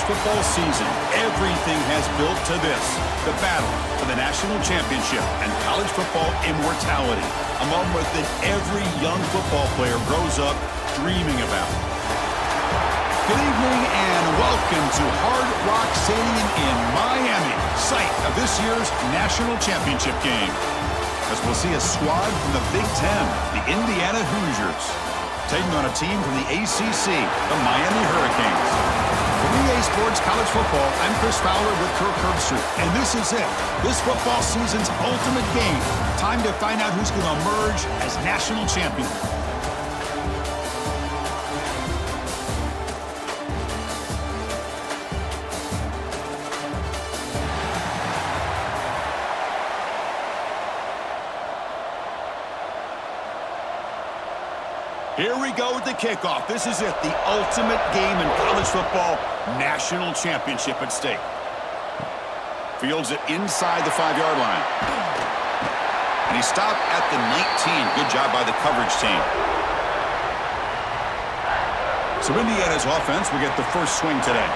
football season, everything has built to this, the battle for the national championship and college football immortality, a moment that every young football player grows up dreaming about. Good evening and welcome to Hard Rock Stadium in Miami, site of this year's national championship game. As we'll see a squad from the Big Ten, the Indiana Hoosiers, taking on a team from the ACC, the Miami Hurricanes. For EA Sports College Football, I'm Chris Fowler with Curt Cignetti, and this is it. This football season's ultimate game. Time to find out who's going to emerge as national champion. Here we go with the kickoff. This is it, the ultimate game in college football, national championship at stake. Fields it inside the 5-yard line. And he stopped at the 19. Good job by the coverage team. So Indiana's offense will get the first swing today.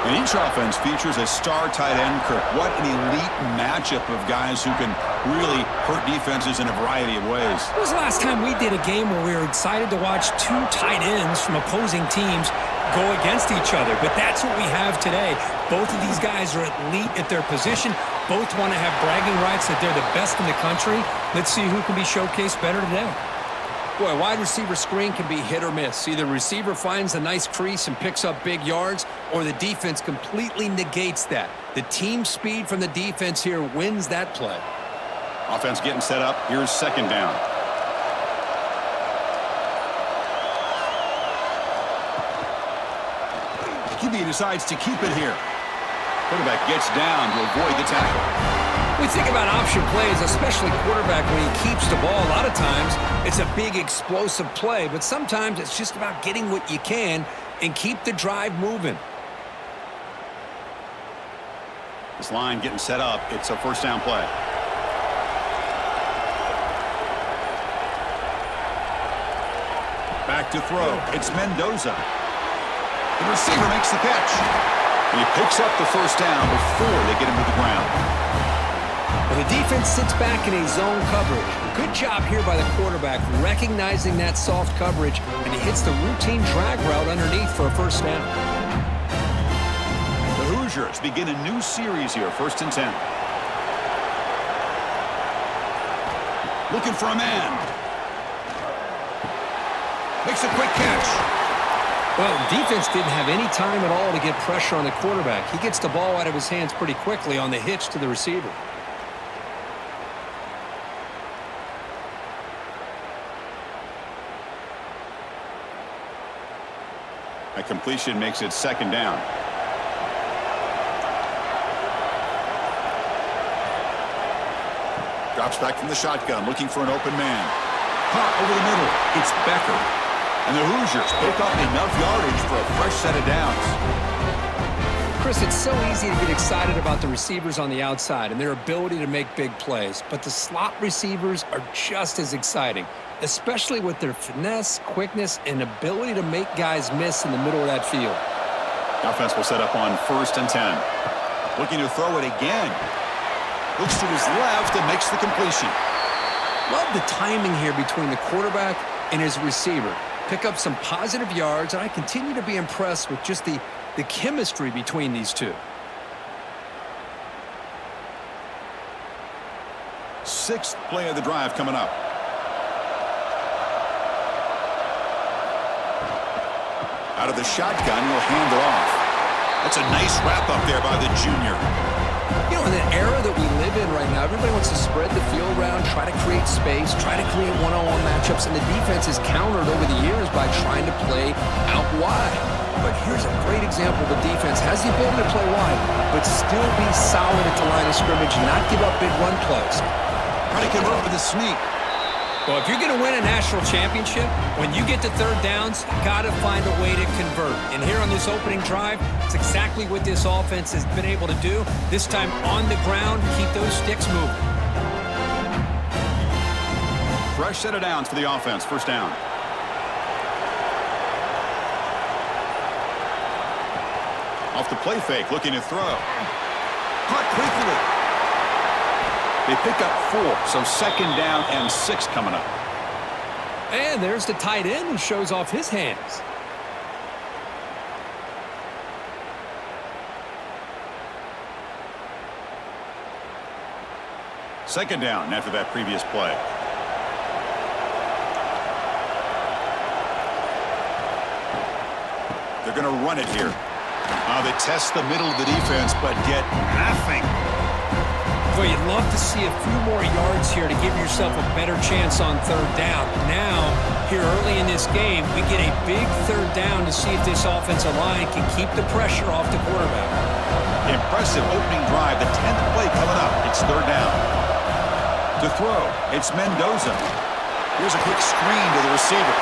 And each offense features a star tight end, Curt. What an elite matchup of guys who can really hurt defenses in a variety of ways. When was the last time we did a game where we were excited to watch two tight ends from opposing teams go against each other? But that's what we have today. Both of these guys are elite at their position. Both want to have bragging rights that they're the best in the country. Let's see who can be showcased better today. Boy, wide receiver screen can be hit or miss. Either receiver finds a nice crease and picks up big yards, or the defense completely negates that. The team speed from the defense here wins that play. Offense getting set up. Here's second down. QB decides to keep it here. Quarterback gets down to avoid the tackle. We think about option plays, especially quarterback when he keeps the ball. A lot of times it's a big explosive play, but sometimes it's just about getting what you can and keep the drive moving. This line getting set up. It's a first down play. Back to throw. It's Mendoza. The receiver makes the catch. And he picks up the first down before they get him to the ground. Well, the defense sits back in a zone coverage. Good job here by the quarterback recognizing that soft coverage, and he hits the routine drag route underneath for a first down. The Hoosiers begin a new series here, 1st and 10. Looking for a man. Makes a quick catch. Well, the defense didn't have any time at all to get pressure on the quarterback. He gets the ball out of his hands pretty quickly on the hitch to the receiver. A completion makes it second down. Drops back from the shotgun, looking for an open man. Caught over the middle. It's Becker. And the Hoosiers pick up enough yardage for a fresh set of downs. Chris, it's so easy to get excited about the receivers on the outside and their ability to make big plays, but the slot receivers are just as exciting, especially with their finesse, quickness, and ability to make guys miss in the middle of that field. The offense will set up on 1st and 10. Looking to throw it again. Looks to his left and makes the completion. Love the timing here between the quarterback and his receiver. Pick up some positive yards, and I continue to be impressed with just the chemistry between these two. 6th play of the drive coming up. Out of the shotgun, he'll hand it off. That's a nice wrap up there by the junior. You know, in the era that we live in right now, everybody wants to spread the field around, try to create space, try to create one-on-one matchups, and the defense is countered over the years by trying to play out wide. But here's a great example. The defense has the ability to play wide, but still be solid at the line of scrimmage and not give up big run plays. Trying to convert with a sneak. Well, if you're going to win a national championship, when you get to third downs, you got to find a way to convert. And here on this opening drive, it's exactly what this offense has been able to do. This time on the ground, keep those sticks moving. Fresh set of downs for the offense. First down. Off the play fake, looking to throw. Caught quickly. They pick up 4, so 2nd down and 6 coming up. And there's the tight end who shows off his hands. Second down after that previous play. They're going to run it here. They test the middle of the defense, but get nothing. Well, you'd love to see a few more yards here to give yourself a better chance on 3rd down. Now, here early in this game, we get a big 3rd down to see if this offensive line can keep the pressure off the quarterback. Impressive opening drive. The 10th play coming up. It's 3rd down. To throw, it's Mendoza. Here's a quick screen to the receiver.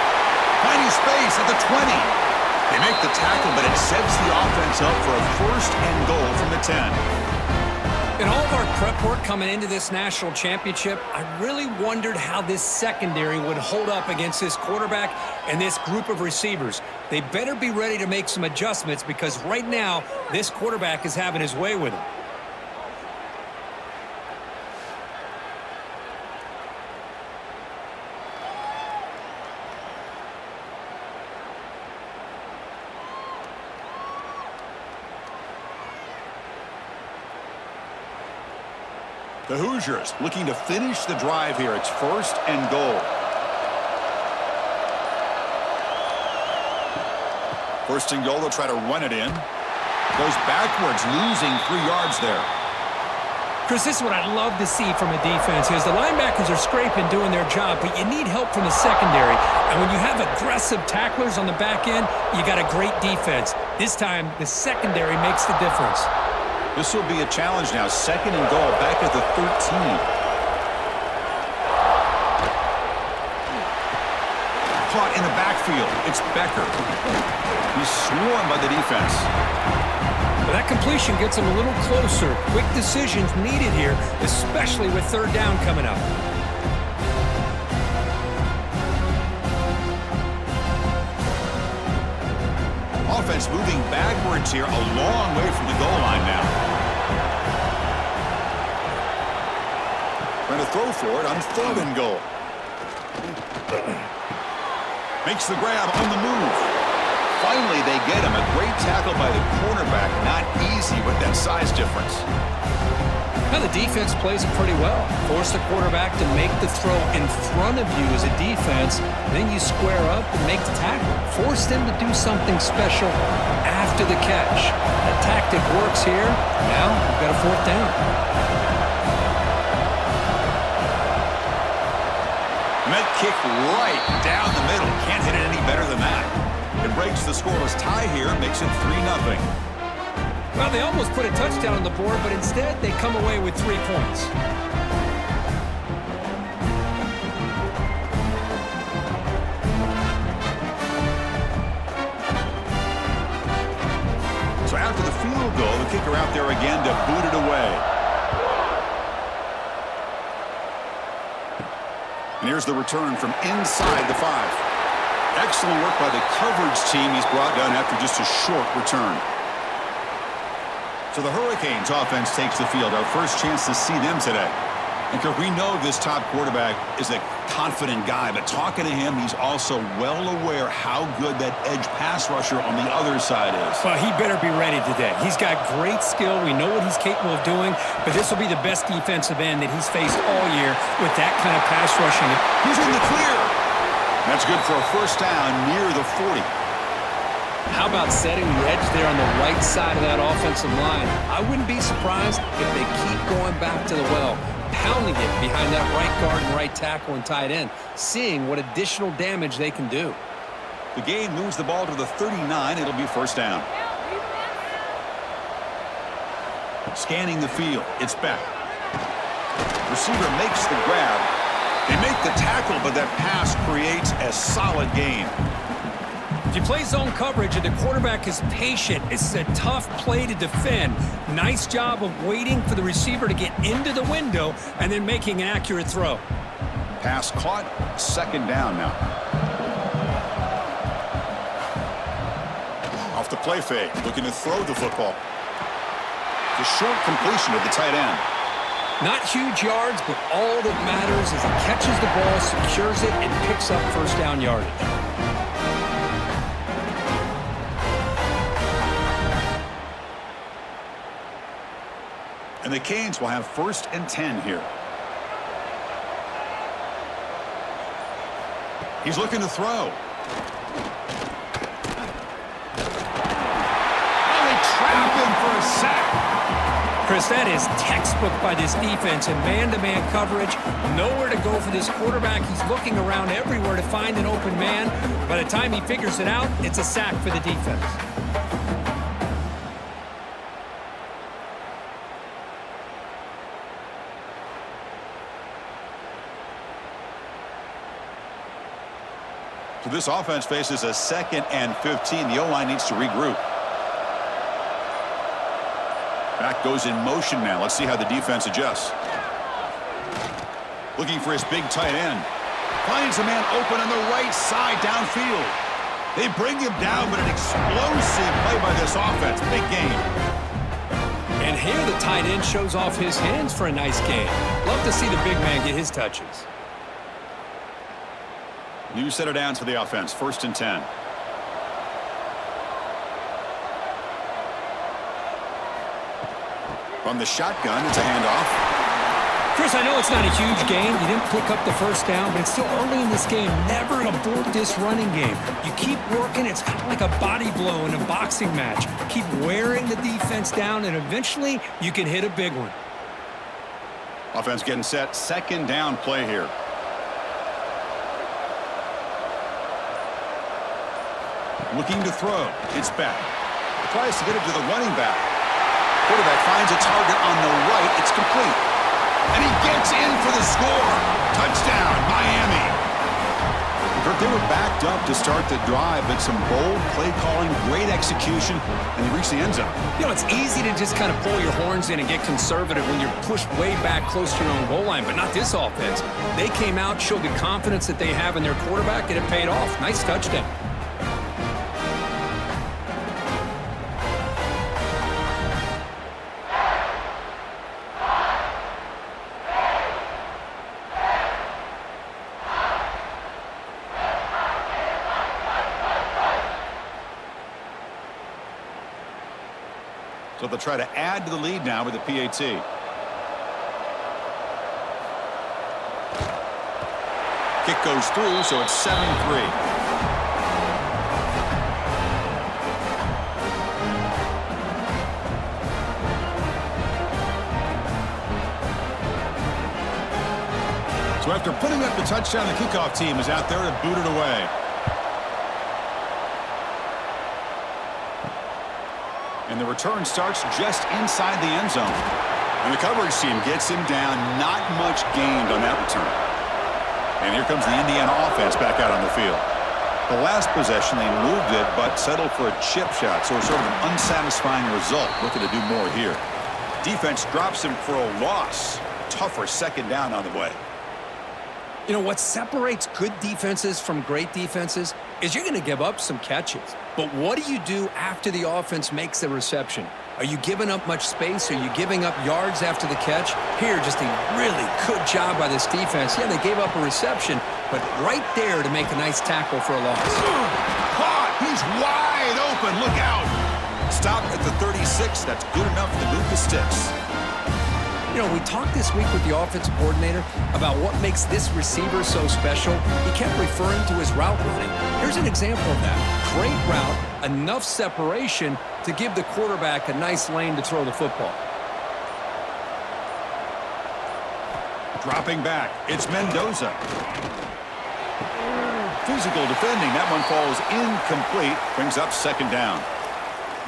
Finding space at the 20. They make the tackle, but it sets the offense up for a 1st and goal from the 10. In all of our prep work coming into this national championship, I really wondered how this secondary would hold up against this quarterback and this group of receivers. They better be ready to make some adjustments because right now, this quarterback is having his way with him. The Hoosiers looking to finish the drive here. It's 1st and goal. 1st and goal, they'll try to run it in. Goes backwards, losing 3 yards there. Chris, this is what I'd love to see from a defense is the linebackers are scraping, doing their job, but you need help from the secondary. And when you have aggressive tacklers on the back end, you got a great defense. This time, the secondary makes the difference. This will be a challenge now. 2nd and goal, back at the 13. Caught in the backfield. It's Becker. He's swarmed by the defense. But that completion gets him a little closer. Quick decisions needed here, especially with 3rd down coming up. Offense moving backwards here, a long way from the goal line now. Trying to throw for it on 3rd and goal. Makes the grab on the move. Finally, they get him. A great tackle by the cornerback. Not easy with that size difference. Now the defense plays it pretty well. Force the quarterback to make the throw in front of you as a defense. Then you square up and make the tackle. Force them to do something special after the catch. That tactic works here. Now we've got a 4th down. And that kick right down the middle. Can't hit it any better than that. It breaks the scoreless tie here, makes it 3-0. Well, they almost put a touchdown on the board, but instead they come away with 3 points. So after the field goal, the kicker out there again to boot it away. And here's the return from inside the 5. Excellent work by the coverage team he's brought down after just a short return. So the Hurricanes offense takes the field. Our first chance to see them today. And Curt, we know this top quarterback is a confident guy, but talking to him, he's also well aware how good that edge pass rusher on the other side is. Well, he better be ready today. He's got great skill. We know what he's capable of doing, but this will be the best defensive end that he's faced all year with that kind of pass rushing. He's in the clear. That's good for a 1st down near the 40. How about setting the edge there on the right side of that offensive line? I wouldn't be surprised if they keep going back to the well, pounding it behind that right guard and right tackle and tight end, seeing what additional damage they can do. The game moves the ball to the 39. It'll be 1st down. Scanning the field. It's Beck. Receiver makes the grab. They make the tackle, but that pass creates a solid gain. If you play zone coverage and the quarterback is patient, it's a tough play to defend. Nice job of waiting for the receiver to get into the window and then making an accurate throw. Pass caught, 2nd down now. Off the play fake, looking to throw the football. The short completion of the tight end. Not huge yards, but all that matters is he catches the ball, secures it, and picks up first down yardage. And the Canes will have 1st and 10 here. He's looking to throw. Oh, they trap him for a sack. Chris, that is textbook by this defense in man-to-man coverage. Nowhere to go for this quarterback. He's looking around everywhere to find an open man. By the time he figures it out, it's a sack for the defense. So this offense faces a 2nd and 15. The O-line needs to regroup. Back goes in motion now. Let's see how the defense adjusts. Looking for his big tight end. Finds a man open on the right side downfield. They bring him down, but an explosive play by this offense. Big game. And here the tight end shows off his hands for a nice game. Love to see the big man get his touches. New set of downs for the offense. 1st and 10. From the shotgun, it's a handoff. Chris, I know it's not a huge gain. You didn't pick up the first down, but it's still early in this game. Never abort this running game. You keep working. It's kind of like a body blow in a boxing match. Keep wearing the defense down, and eventually you can hit a big one. Offense getting set. 2nd down play here. Looking to throw. It's back. Tries to get it to the running back. Quarterback finds a target on the right. It's complete. And he gets in for the score. Touchdown, Miami. They were backed up to start the drive, but some bold play calling, great execution, and they reached the end zone. You know, it's easy to just kind of pull your horns in and get conservative when you're pushed way back close to your own goal line, but not this offense. They came out, showed the confidence that they have in their quarterback, and it paid off. Nice touchdown. So they'll try to add to the lead now with the PAT. Kick goes through, so it's 7-3. So after putting up the touchdown, the kickoff team is out there to boot it away. And the return starts just inside the end zone. And the coverage team gets him down. Not much gained on that return. And here comes the Indiana offense back out on the field. The last possession, they moved it, but settled for a chip shot. So it's sort of an unsatisfying result. Looking to do more here. Defense drops him for a loss. Tougher 2nd down on the way. You know, what separates good defenses from great defenses is you're going to give up some catches. But what do you do after the offense makes the reception? Are you giving up much space? Are you giving up yards after the catch? Here, just a really good job by this defense. Yeah, they gave up a reception, but right there to make a nice tackle for a loss. Caught! He's wide open. Look out! Stop at the 36. That's good enough to move the sticks. You know, we talked this week with the offensive coordinator about what makes this receiver so special. He kept referring to his route running. Here's an example of that. Great route, enough separation to give the quarterback a nice lane to throw the football. Dropping back, it's Mendoza. Physical defending, that one falls incomplete, brings up 2nd down.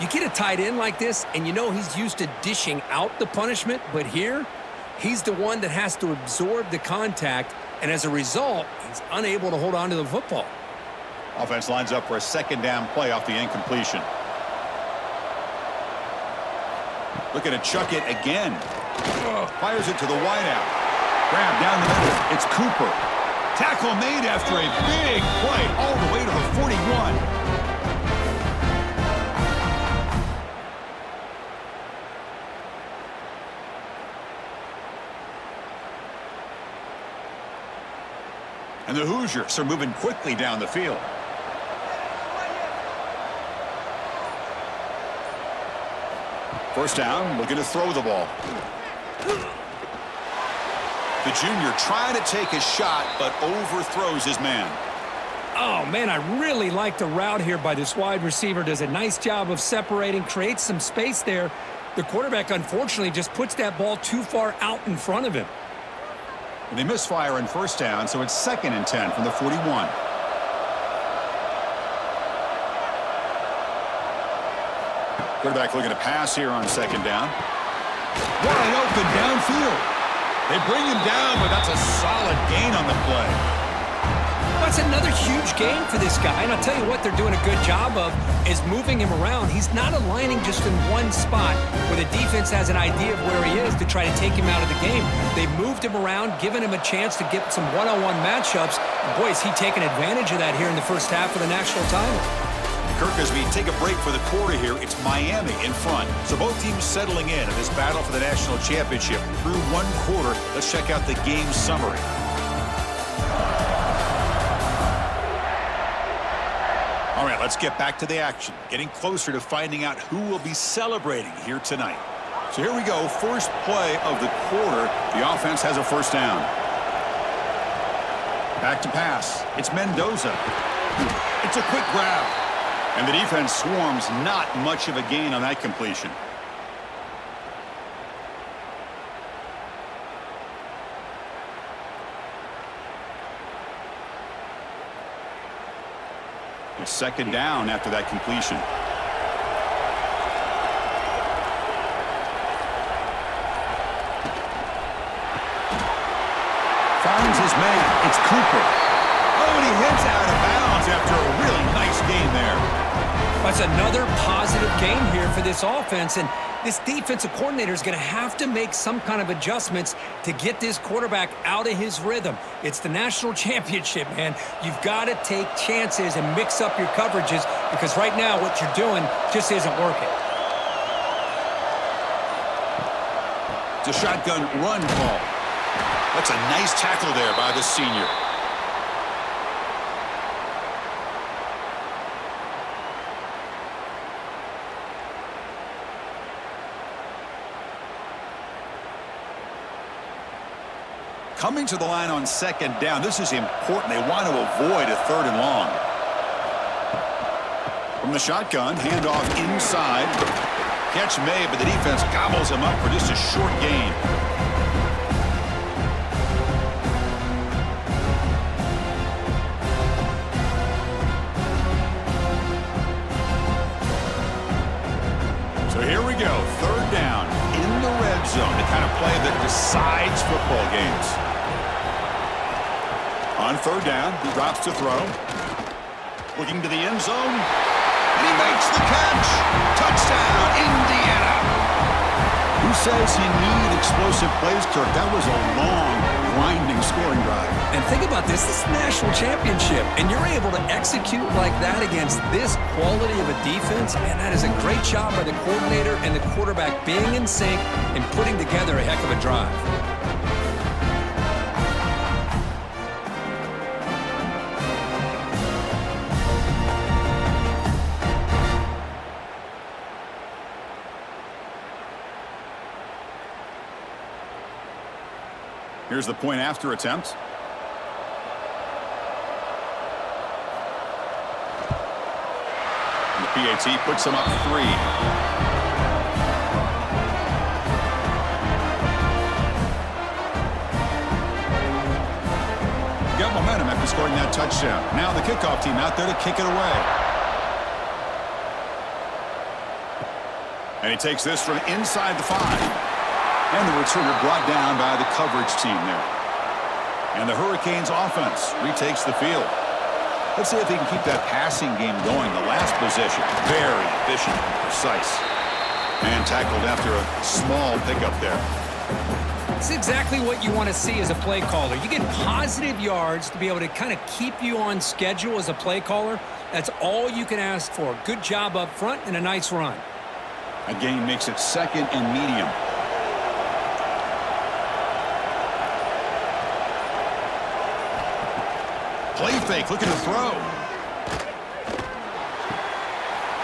You get a tight end like this, and you know he's used to dishing out the punishment, but here, he's the one that has to absorb the contact, and as a result, he's unable to hold on to the football. Offense lines up for a 2nd down play off the incompletion. Looking to chuck it again. Fires it to the wideout. Grab down the middle. It's Cooper. Tackle made after a big play all the way to the 41. And the Hoosiers are moving quickly down the field. First down, looking to throw the ball. The junior trying to take a shot, but overthrows his man. Oh, man, I really like the route here by this wide receiver. Does a nice job of separating, creates some space there. The quarterback, unfortunately, just puts that ball too far out in front of him. They misfire on first down, so it's 2nd and 10 from the 41. Quarterback looking to pass here on 2nd down. Wide open downfield. They bring him down, but that's a solid gain on the play. That's another huge gain for this guy, and I'll tell you what they're doing a good job of is moving him around. He's not aligning just in one spot where the defense has an idea of where he is to try to take him out of the game. They've moved him around, given him a chance to get some one-on-one matchups. And boy, is he taking advantage of that here in the first half of the national title. Kirk, as we take a break for the quarter here, it's Miami in front. So both teams settling in this battle for the national championship. Through one quarter, let's check out the game summary. All right, let's get back to the action. Getting closer to finding out who will be celebrating here tonight. So here we go. First play of the quarter. The offense has a first down. Back to pass. It's Mendoza. It's a quick grab. And the defense swarms. Not much of a gain on that completion. It's 2nd down after that completion. Finds his man. It's Cooper. Oh, and he heads out of bounds after a really nice gain there. That's another positive game here for this offense, and this defensive coordinator is going to have to make some kind of adjustments to get this quarterback out of his rhythm. It's the national championship, man. You've got to take chances and mix up your coverages because right now what you're doing just isn't working. It's a shotgun run call. That's a nice tackle there by the senior. Coming to the line on 2nd down. This is important. They want to avoid a 3rd and long. From the shotgun, handoff inside. Catch made, but the defense gobbles him up for just a short gain. So here we go. 3rd down in the red zone. The kind of play that decides football games. On 3rd down, he drops to throw. Looking to the end zone. And he makes the catch. Touchdown, Indiana. Who says you need explosive plays, Curt? That was a long, grinding scoring drive. And think about this. This is the national championship, and you're able to execute like that against this quality of a defense, and that is a great job by the coordinator and the quarterback being in sync and putting together a heck of a drive. Here's the point after attempt. And the PAT puts him up 3. Got momentum after scoring that touchdown. Now the kickoff team out there to kick it away. And he takes this from inside the 5. And the returner brought down by the coverage team there. And the Hurricanes offense retakes the field. Let's see if he can keep that passing game going. The last possession, very efficient and precise. And tackled after a small pickup there. It's exactly what you want to see as a play caller. You get positive yards to be able to kind of keep you on schedule as a play caller. That's all you can ask for. Good job up front and a nice run. A gain makes it 2nd and medium. fake, looking to throw.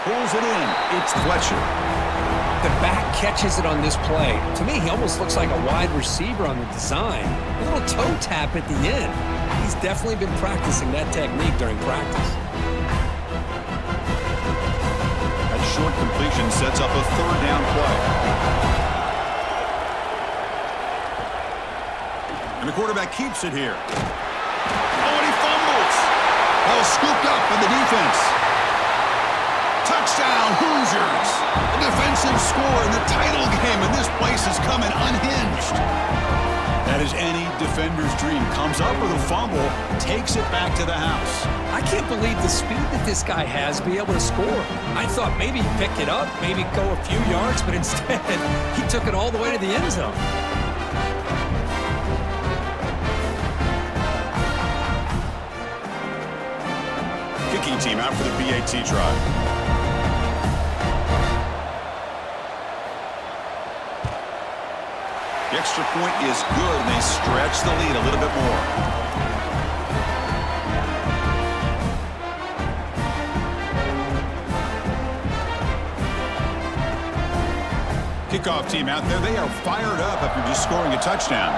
Pulls it in. It's Fletcher. The back catches it on this play. To me, he almost looks like a wide receiver on the design. A little toe tap at the end. He's definitely been practicing that technique during practice. That short completion sets up a third down play. And the quarterback keeps it here. Oh, and he fumbles. Ball scooped up by the defense. Touchdown, Hoosiers. A defensive score in the title game, and this place is coming unhinged. That is any defender's dream. Comes up with a fumble, takes it back to the house. I can't believe the speed that this guy has to be able to score. I thought maybe he'd pick it up, maybe go a few yards, but instead he took it all the way to the end zone. Kicking team out for the PAT try. The extra point is good, and they stretch the lead a little bit more. Kickoff team out there. They are fired up after just scoring a touchdown.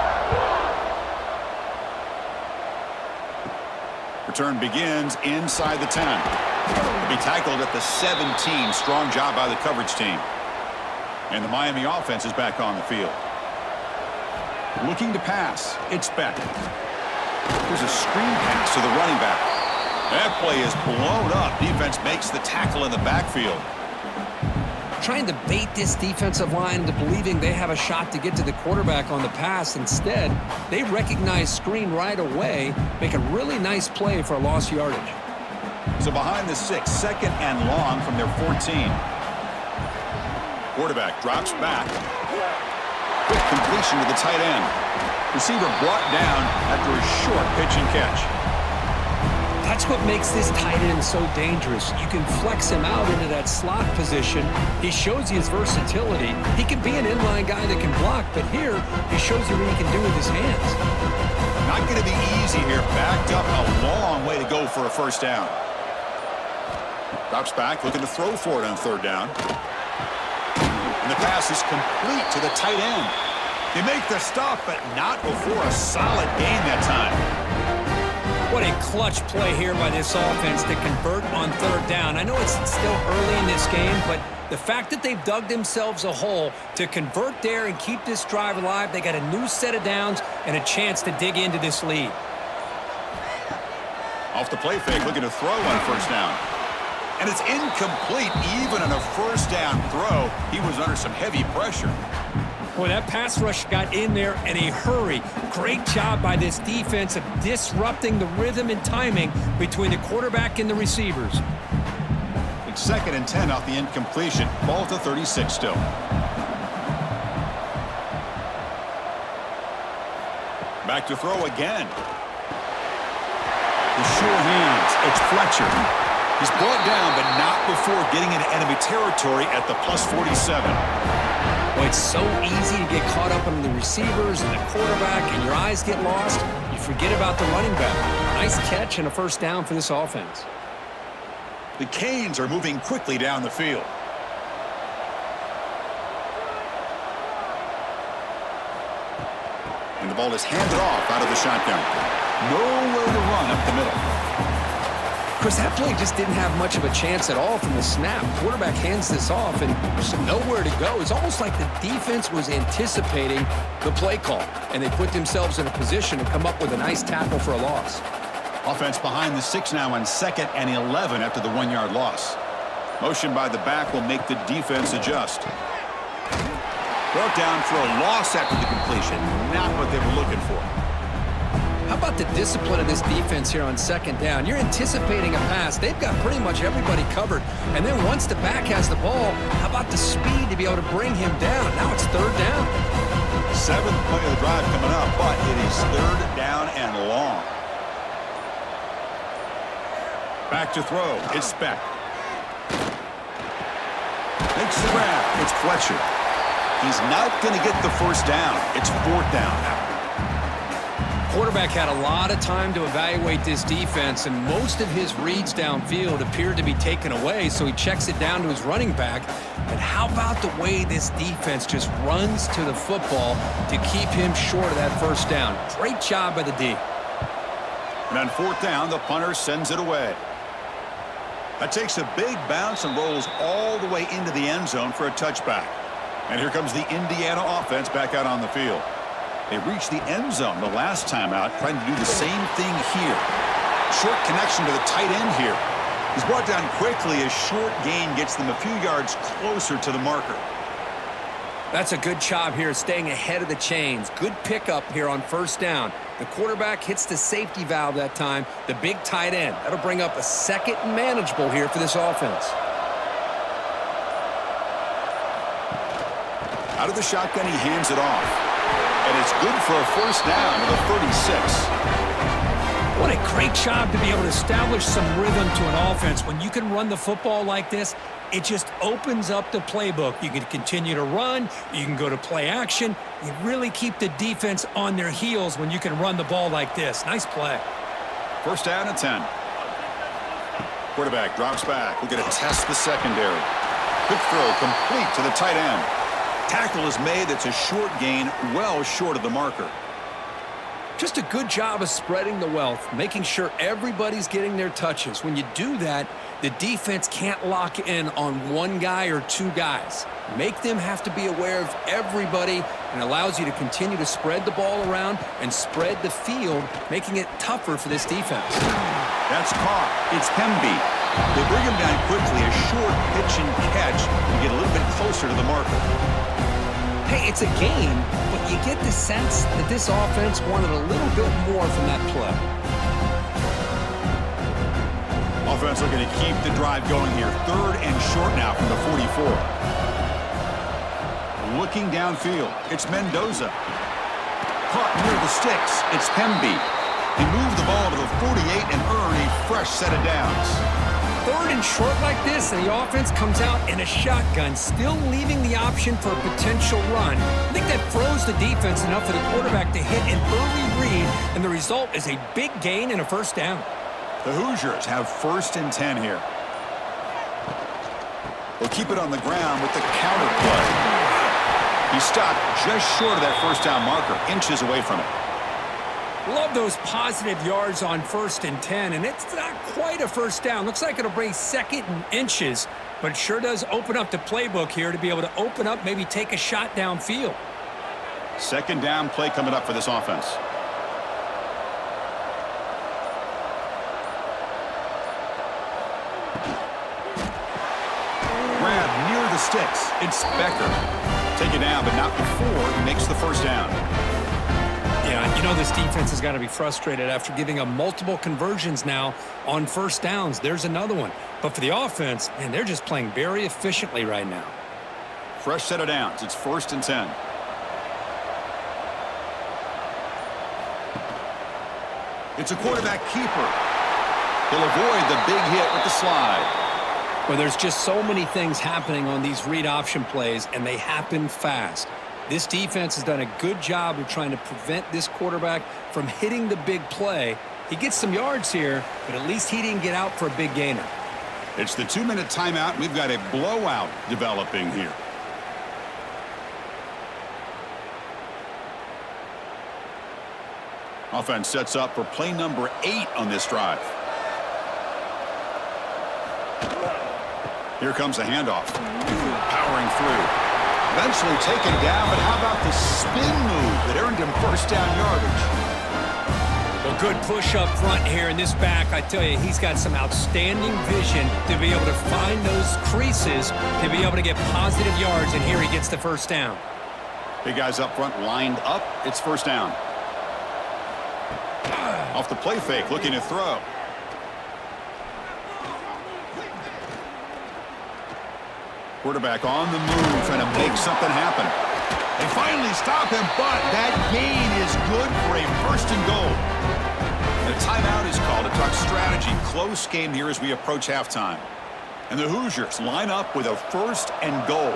Return begins inside the 10. They'll be tackled at the 17. Strong job by the coverage team. And the Miami offense is back on the field. Looking to pass. It's Beck. There's a screen pass to the running back. That play is blown up. Defense makes the tackle in the backfield. Trying to bait this defensive line into believing they have a shot to get to the quarterback on the pass. Instead, they recognize screen right away, make a really nice play for a lost yardage. So behind the 6, second and long from their 14. Quarterback drops back. Quick completion to the tight end. Receiver brought down after a short pitch and catch. That's what makes this tight end so dangerous. You can flex him out into that slot position. He shows you his versatility. He can be an inline guy that can block, but here he shows you what he can do with his hands. Not going to be easy here. Backed up a long way to go for a first down. Drops back, looking to throw for it on third down. And the pass is complete to the tight end. They make the stop, but not before a solid gain that time. What a clutch play here by this offense to convert on third down. I know it's still early in this game, but the fact that they've dug themselves a hole to convert there and keep this drive alive, they got a new set of downs and a chance to dig into this lead. Off the play fake, looking to throw on first down. And it's incomplete even on a first down throw. He was under some heavy pressure. Boy, that pass rush got in there in a hurry. Great job by this defense of disrupting the rhythm and timing between the quarterback and the receivers. It's second and 10 off the incompletion. Ball to 36 still. Back to throw again. The sure hands. It's Fletcher. He's brought down, but not before getting into enemy territory at the plus 47. Well, it's so easy to get caught up on the receivers and the quarterback, and your eyes get lost. You forget about the running back. Nice catch and a first down for this offense. The Canes are moving quickly down the field. And the ball is handed off out of the shotgun. Nowhere to run up the middle. Of course, that play just didn't have much of a chance at all from the snap. Quarterback hands this off, and there's nowhere to go. It's almost like the defense was anticipating the play call, and they put themselves in a position to come up with a nice tackle for a loss. Offense behind the 6 now on 2nd and 11 after the 1-yard loss. Motion by the back will make the defense adjust. Brought down for a loss after the completion. Not what they were looking for. How about the discipline of this defense here on 2nd down? You're anticipating a pass. They've got pretty much everybody covered. And then once the back has the ball, how about the speed to be able to bring him down? Now it's 3rd down. 7th play of the drive coming up, but it is 3rd down and long. Back to throw. It's Beck. Makes the grab. It's Fletcher. He's not going to get the first down. It's 4th down now. Quarterback had a lot of time to evaluate this defense, and most of his reads downfield appeared to be taken away, so he checks it down to his running back. But how about the way this defense just runs to the football to keep him short of that first down? Great job by the D. And on fourth down, the punter sends it away. That takes a big bounce and rolls all the way into the end zone for a touchback. And here comes the Indiana offense back out on the field. They reached the end zone the last time out, trying to do the same thing here. Short connection to the tight end here. He's brought down quickly. A short gain gets them a few yards closer to the marker. That's a good job here, staying ahead of the chains. Good pickup here on first down. The quarterback hits the safety valve that time, the big tight end. That'll bring up a second and manageable here for this offense. Out of the shotgun, he hands it off. And it's good for a first down to the 36. What a great job to be able to establish some rhythm to an offense. When you can run the football like this, it just opens up the playbook. You can continue to run. You can go to play action. You really keep the defense on their heels when you can run the ball like this. Nice play. First down and 10. Quarterback drops back. We're going to test the secondary. Quick throw complete to the tight end. Tackle is made. That's a short gain, well short of the marker. Just a good job of spreading the wealth, making sure everybody's getting their touches. When you do that, the defense can't lock in on one guy or two guys. Make them have to be aware of everybody, and allows you to continue to spread the ball around and spread the field, making it tougher for this defense. That's caught. It's Hemby. They bring him down quickly. A short pitch and catch to get a little bit closer to the marker. Hey, it's a game, but you get the sense that this offense wanted a little bit more from that play. Offense looking to keep the drive going here. Third and short now from the 44. Looking downfield, it's Mendoza. Caught near the sticks, it's Hemby. He moved the ball to the 48 and earned a fresh set of downs. Third and short like this, and the offense comes out in a shotgun, still leaving the option for a potential run. I think that froze the defense enough for the quarterback to hit an early read, and the result is a big gain and a first down. The Hoosiers have first and 10 here. They'll keep it on the ground with the counter play. He stopped just short of that first down marker, inches away from it. Love those positive yards on first and 10, and it's not quite a first down. Looks like it'll bring second and inches, but it sure does open up the playbook here to be able to open up, maybe take a shot downfield. Second down play coming up for this offense. Grab near the sticks. It's Becker. Take it down, but not before he makes the first down. Yeah, you know this defense has got to be frustrated after giving up multiple conversions now on first downs. There's another one. But for the offense, man, they're just playing very efficiently right now. Fresh set of downs. It's first and 10. It's a quarterback keeper. He'll avoid the big hit with the slide. Well, there's just so many things happening on these read option plays, and they happen fast. This defense has done a good job of trying to prevent this quarterback from hitting the big play. He gets some yards here, but at least he didn't get out for a big gainer. It's the 2-minute timeout. We've got a blowout developing here. Offense sets up for play number 8 on this drive. Here comes the handoff. Powering through. Eventually taken down, but how about the spin move that earned him first down yardage? Well, good push up front here in this back. I tell you, he's got some outstanding vision to be able to find those creases, to be able to get positive yards, and here he gets the first down. Big guys up front lined up. It's first down. Off the play fake, looking to throw. Quarterback on the move, trying to make something happen. They finally stop him, but that gain is good for a first and goal. The timeout is called to talk strategy. Close game here as we approach halftime. And the Hoosiers line up with a first and goal.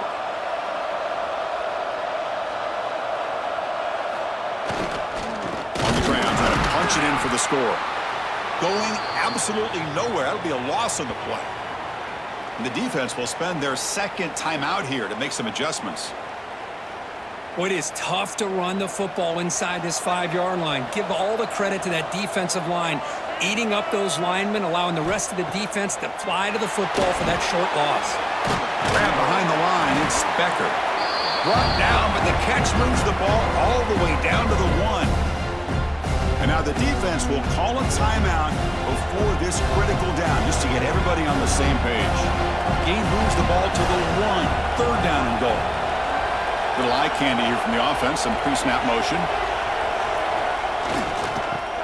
On the ground, trying punch it in for the score. Going absolutely nowhere. That'll be a loss on the play. And the defense will spend their second timeout here to make some adjustments. Well, it is tough to run the football inside this 5-yard line. Give all the credit to that defensive line, eating up those linemen, allowing the rest of the defense to fly to the football for that short loss. Grab behind the line, it's Becker. Brought down, but the catch moves the ball all the way down to the 1. And now the defense will call a timeout before this critical down, just to get everybody on the same page. Gain moves the ball to the 1. Third down and goal. Little eye candy here from the offense, some pre-snap motion.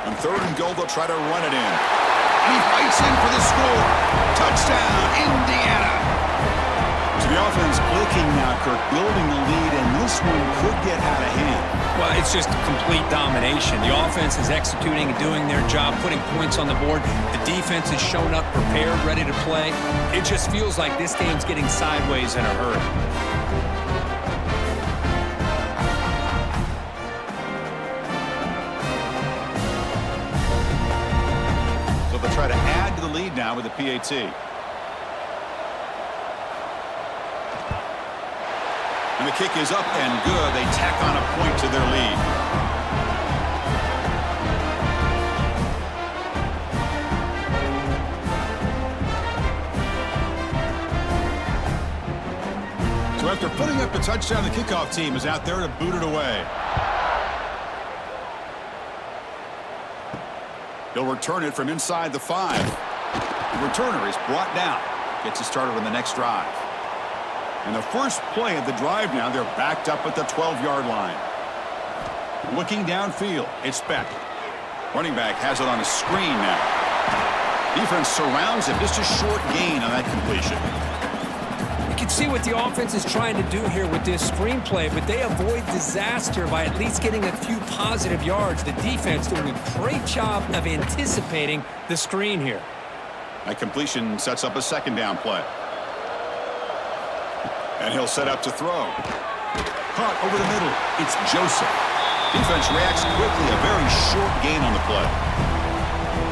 On third and goal, they'll try to run it in. And he fights in for the score. Touchdown, Indiana. So the offense clicking now, Curt, building the lead, and this one could get out of hand. Well, it's just complete domination. The offense is executing and doing their job, putting points on the board. The defense is shown up, prepared, ready to play. It just feels like this game's getting sideways in a hurry. So they'll try to add to the lead now with the PAT. And the kick is up and good. They tack on a point to their lead. So after putting up a touchdown, the kickoff team is out there to boot it away. He'll return it from inside the 5. The returner is brought down. Gets it started on the next drive. And the first play of the drive now, they're backed up at the 12-yard line. Looking downfield, it's Beck. Running back has it on a screen now. Defense surrounds him. Just a short gain on that completion. You can see what the offense is trying to do here with this screen play, but they avoid disaster by at least getting a few positive yards. The defense doing a great job of anticipating the screen here. That completion sets up a second down play. And he'll set up to throw. Caught over the middle. It's Joseph. Defense reacts quickly. A very short gain on the play.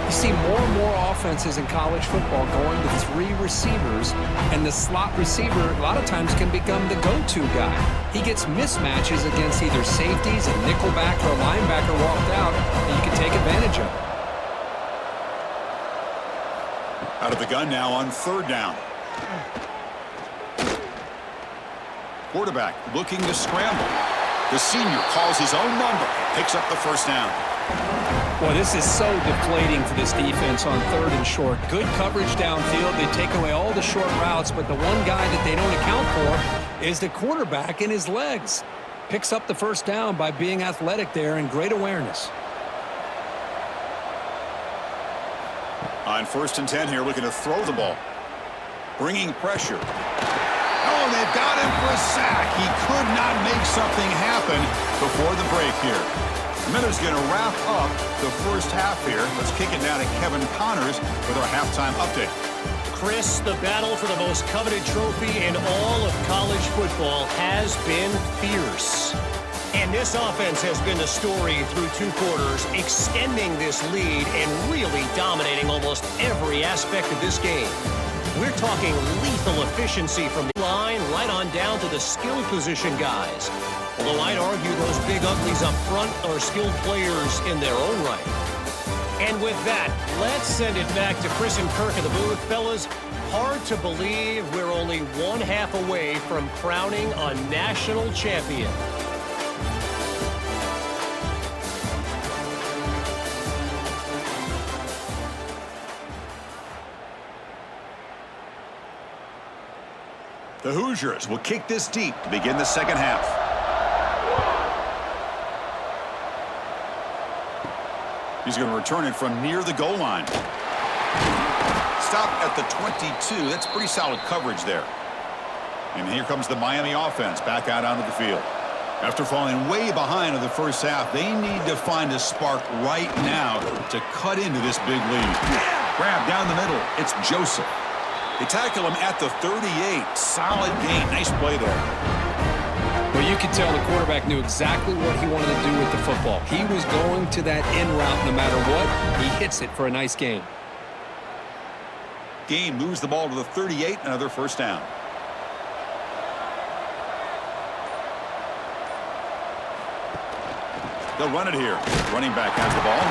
You see more and more offenses in college football going to 3 receivers, and the slot receiver a lot of times can become the go-to guy. He gets mismatches against either safeties, a nickelback, or a linebacker walked out, and you can take advantage of it. Out of the gun now on third down. Quarterback looking to scramble. The senior calls his own number, picks up the first down. Boy, this is so deflating for this defense on third and short. Good coverage downfield. They take away all the short routes, but the one guy that they don't account for is the quarterback in his legs. Picks up the first down by being athletic there and great awareness. On 1st and 10 here, looking to throw the ball. Bringing pressure. Oh, they've got him for a sack. He could not make something happen before the break here. Miller's going to wrap up the first half here. Let's kick it now to Kevin Connors with our halftime update. Chris, the battle for the most coveted trophy in all of college football has been fierce. And this offense has been the story through 2 quarters, extending this lead and really dominating almost every aspect of this game. We're talking lethal efficiency from the line right on down to the skill position guys. Although I'd argue those big uglies up front are skilled players in their own right. And with that, let's send it back to Chris and Kirk in the booth. Fellas, hard to believe we're only 1 half away from crowning a national champion. The Hoosiers will kick this deep to begin the second half. He's going to return it from near the goal line. Stop at the 22. That's pretty solid coverage there. And here comes the Miami offense back out onto the field. After falling way behind in the first half, they need to find a spark right now to cut into this big lead. Grab down the middle. It's Joseph. They tackle him at the 38. Solid gain. Nice play there. Well, you could tell the quarterback knew exactly what he wanted to do with the football. He was going to that in route no matter what. He hits it for a nice gain. Game moves the ball to the 38, another first down. They'll run it here. Running back has the ball.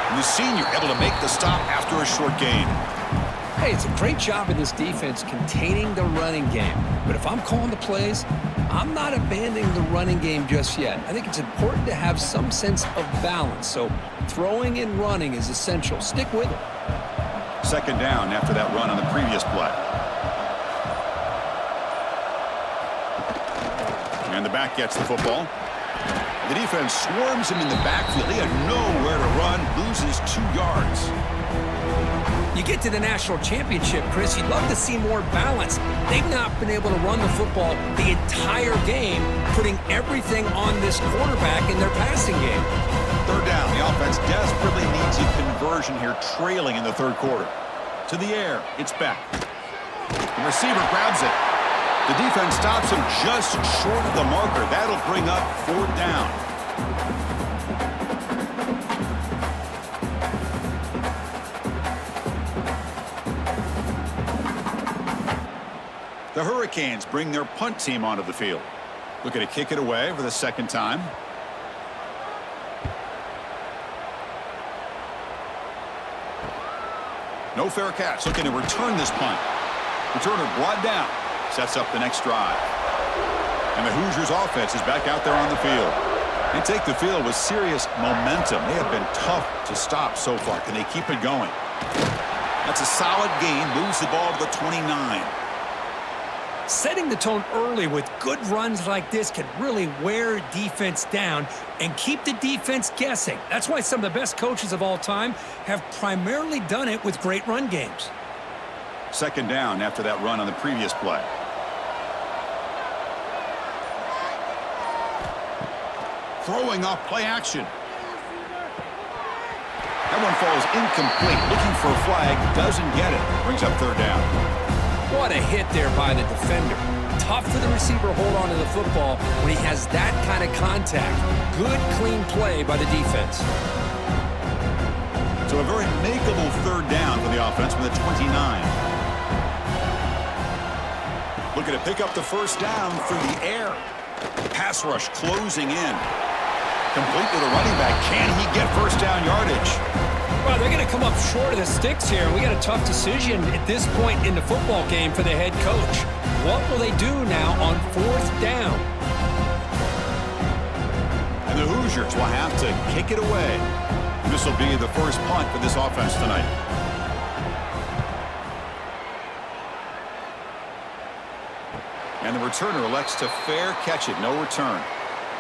And the senior able to make the stop after a short gain. Hey, it's a great job in this defense containing the running game. But if I'm calling the plays, I'm not abandoning the running game just yet. I think it's important to have some sense of balance. So throwing and running is essential. Stick with it. Second down after that run on the previous play. And the back gets the football. The defense swarms him in the backfield. He had nowhere to run, loses 2 yards. You get to the national championship, Chris, you'd love to see more balance. They've not been able to run the football the entire game, putting everything on this quarterback in their passing game. Third down. The offense desperately needs a conversion here, trailing in the third quarter. To the air. It's back. The receiver grabs it. The defense stops him just short of the marker. That'll bring up fourth down. The Hurricanes bring their punt team onto the field. Looking to kick it away for the second time. No fair catch. Looking to return this punt. Returner brought down. Sets up the next drive. And the Hoosiers offense is back out there on the field. They take the field with serious momentum. They have been tough to stop so far. Can they keep it going? That's a solid gain. Moves the ball to the 29. Setting the tone early with good runs like this can really wear defense down and keep the defense guessing. That's why some of the best coaches of all time have primarily done it with great run games. Second down after that run on the previous play. Throwing off play action. That one falls incomplete. Looking for a flag. Doesn't get it. Brings up third down. What a hit there by the defender. Tough for the receiver to hold on to the football when he has that kind of contact. Good, clean play by the defense. So a very makeable third down for the offense from the 29. Looking to pick up the first down through the air. Pass rush closing in. Complete to the running back. Can he get first down yardage? Well, they're going to come up short of the sticks here. We got a tough decision at this point in the football game for the head coach. What will they do now on fourth down? And the Hoosiers will have to kick it away. This will be the first punt for this offense tonight. And the returner elects to fair catch it. No return.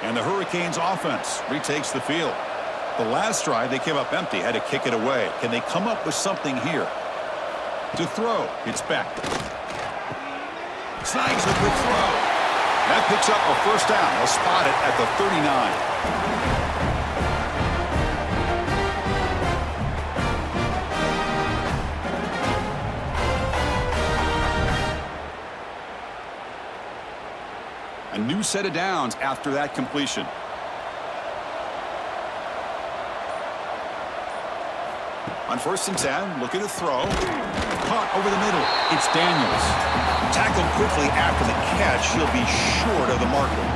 And the Hurricanes offense retakes the field. The last drive, they came up empty, had to kick it away. Can they come up with something here? To throw, it's back. Snags a good throw. That picks up a first down. They'll spot it at the 39. A new set of downs after that completion. On 1st and 10, looking to throw. Caught over the middle. It's Daniels. Tackled quickly after the catch. He'll be short of the marker.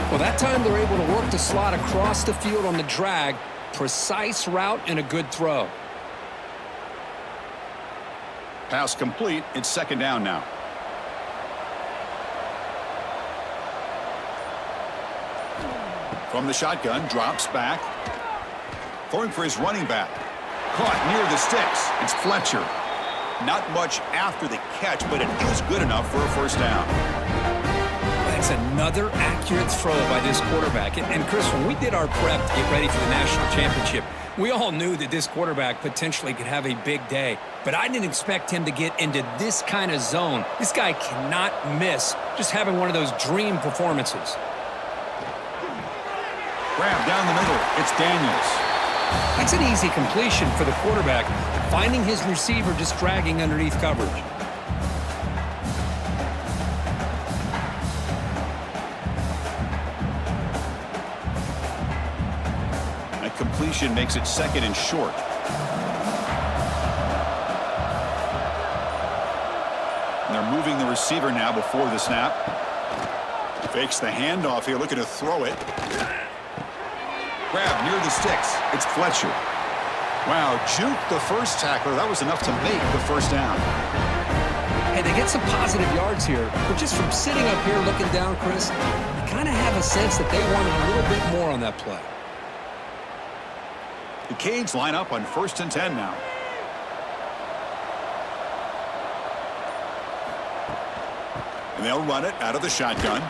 Well, that time they're able to work the slot across the field on the drag. Precise route and a good throw. Pass complete. It's second down now. From the shotgun, drops back. Throwing for his running back. Caught near the sticks. It's Fletcher. Not much after the catch, but it is good enough for a first down. That's another accurate throw by this quarterback. And Chris, when we did our prep to get ready for the national championship, we all knew that this quarterback potentially could have a big day. But I didn't expect him to get into this kind of zone. This guy cannot miss just having one of those dream performances. Grab down the middle. It's Daniels. That's an easy completion for the quarterback, finding his receiver just dragging underneath coverage. completion makes it second and short. And they're moving the receiver now before the snap. Fakes the handoff here, looking to throw it. Grab near the sticks. It's Fletcher. Wow, juke the first tackler. That was enough to make the first down. Hey, they get some positive yards here, but just from sitting up here looking down, Chris, you kind of have a sense that they wanted a little bit more on that play. The Canes line up on 1st and 10 now. And they'll run it out of the shotgun.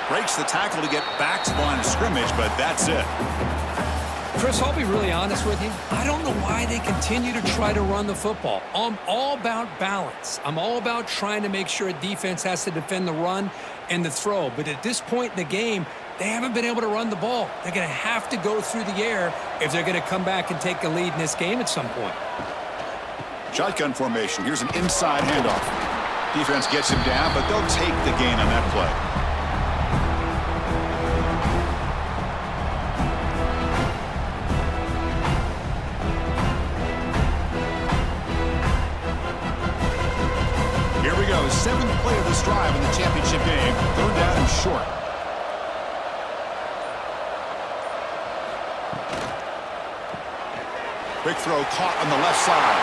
Breaks the tackle to get back to the line of scrimmage, but that's it. Chris, I'll be really honest with you. I don't know why they continue to try to run the football. I'm all about balance. I'm all about trying to make sure a defense has to defend the run and the throw. But at this point in the game, they haven't been able to run the ball. They're going to have to go through the air if they're going to come back and take a lead in this game at some point. Shotgun formation. Here's an inside handoff. Defense gets him down, but they'll take the gain on that play. Here we go. 7th play of this drive in the championship game. 3rd down and short. Quick throw caught on the left side.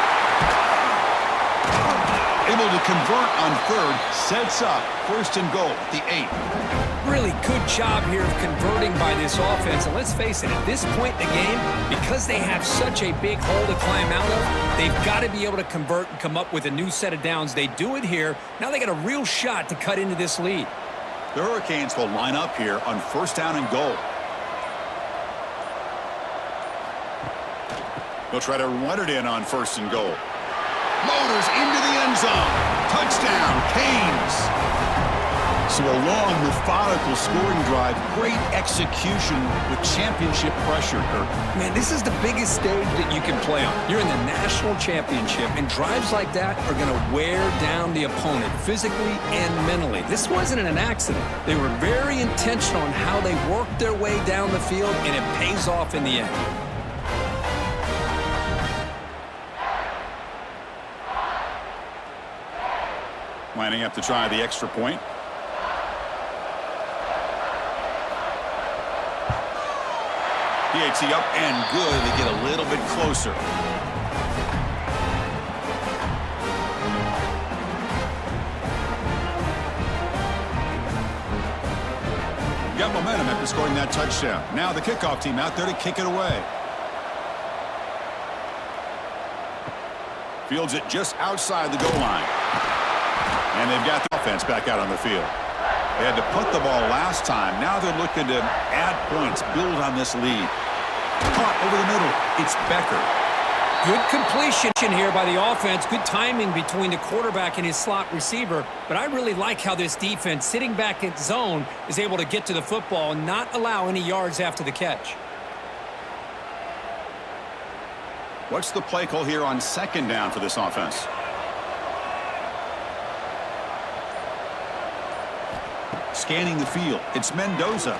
Able to convert on 3rd. Sets up 1st and goal at the 8. Really good job here of converting by this offense. And let's face it, at this point in the game, because they have such a big hole to climb out of, they've got to be able to convert and come up with a new set of downs. They do it here. Now they got a real shot to cut into this lead. The Hurricanes will line up here on 1st down and goal. They'll try to run it in on 1st and goal. Motors into the end zone. Touchdown, Canes. So a long, methodical scoring drive. Great execution with championship pressure, Curt. Man, this is the biggest stage that you can play on. You're in the national championship, and drives like that are going to wear down the opponent physically and mentally. This wasn't an accident. They were very intentional on how they worked their way down the field, and it pays off in the end. Lining up to try the extra point. PAT up and good. They get a little bit closer. Got momentum after scoring that touchdown. Now the kickoff team out there to kick it away. Fields it just outside the goal line. And they've got the offense back out on the field. They had to put the ball last time. Now they're looking to add points, build on this lead. Caught over the middle. It's Becker. Good completion here by the offense. Good timing between the quarterback and his slot receiver. But I really like how this defense, sitting back in zone, is able to get to the football and not allow any yards after the catch. What's the play call here on 2nd down for this offense? Scanning the field. It's Mendoza.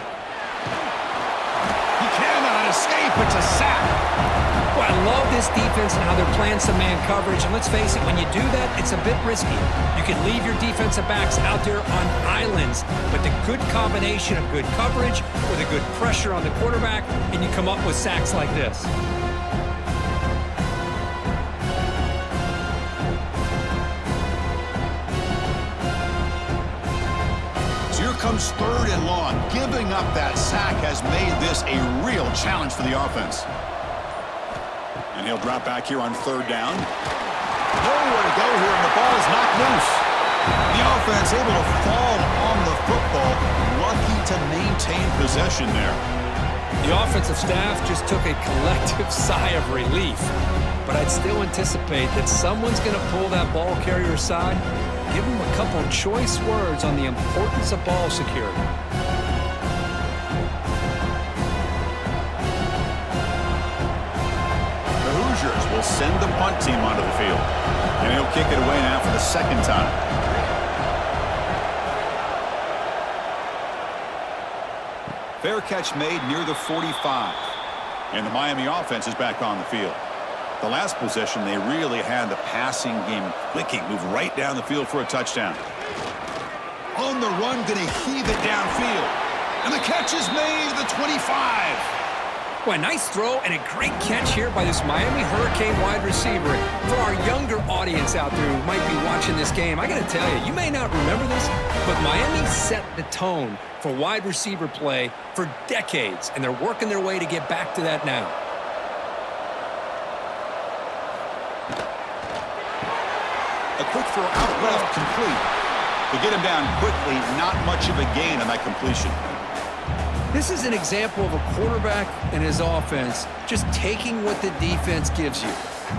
He cannot escape. It's a sack. Well, I love this defense and how they're playing some man coverage. And let's face it, when you do that, it's a bit risky. You can leave your defensive backs out there on islands, but the good combination of good coverage with a good pressure on the quarterback, and you come up with sacks like this. Comes 3rd and long. Giving up that sack has made this a real challenge for the offense. And he'll drop back here on 3rd down. Nowhere to go here, and the ball is knocked loose. The offense able to fall on the football. Lucky to maintain possession there. The offensive staff just took a collective sigh of relief. But I'd still anticipate that someone's going to pull that ball carrier aside. Give him a couple of choice words on the importance of ball security. The Hoosiers will send the punt team onto the field. And he'll kick it away now for the 2nd time. Fair catch made near the 45. And the Miami offense is back on the field. The last possession, they really had the passing game clicking, move right down the field for a touchdown. On the run, going to heave it downfield. And the catch is made at the 25. Well, a nice throw and a great catch here by this Miami Hurricane wide receiver. For our younger audience out there who might be watching this game, I got to tell you, you may not remember this, but Miami set the tone for wide receiver play for decades, and they're working their way to get back to that now. A quick throw out left, complete. To get him down quickly, not much of a gain on that completion. This is an example of a quarterback and his offense just taking what the defense gives you.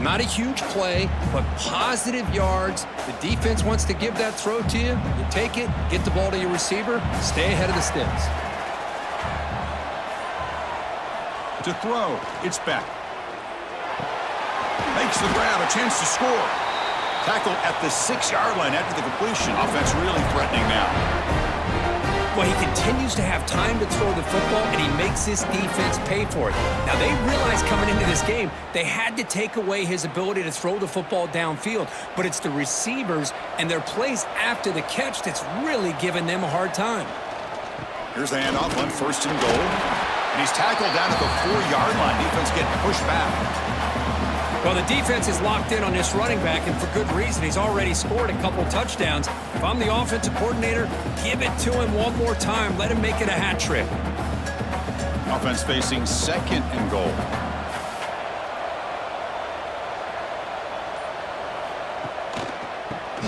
Not a huge play, but positive yards. The defense wants to give that throw to you. You take it, get the ball to your receiver, stay ahead of the sticks. To throw, it's back. Makes the grab, a chance to score. Tackle at the 6-yard line after the completion. Offense really threatening now. Well, he continues to have time to throw the football, and he makes this defense pay for it. Now, they realized coming into this game, they had to take away his ability to throw the football downfield, but it's the receivers and their plays after the catch that's really giving them a hard time. Here's the handoff on 1st and goal, and he's tackled down at the 4-yard line. Defense getting pushed back. Well, the defense is locked in on this running back, and for good reason. He's already scored a couple touchdowns. If I'm the offensive coordinator, give it to him one more time. Let him make it a hat trick. Offense facing 2nd and goal.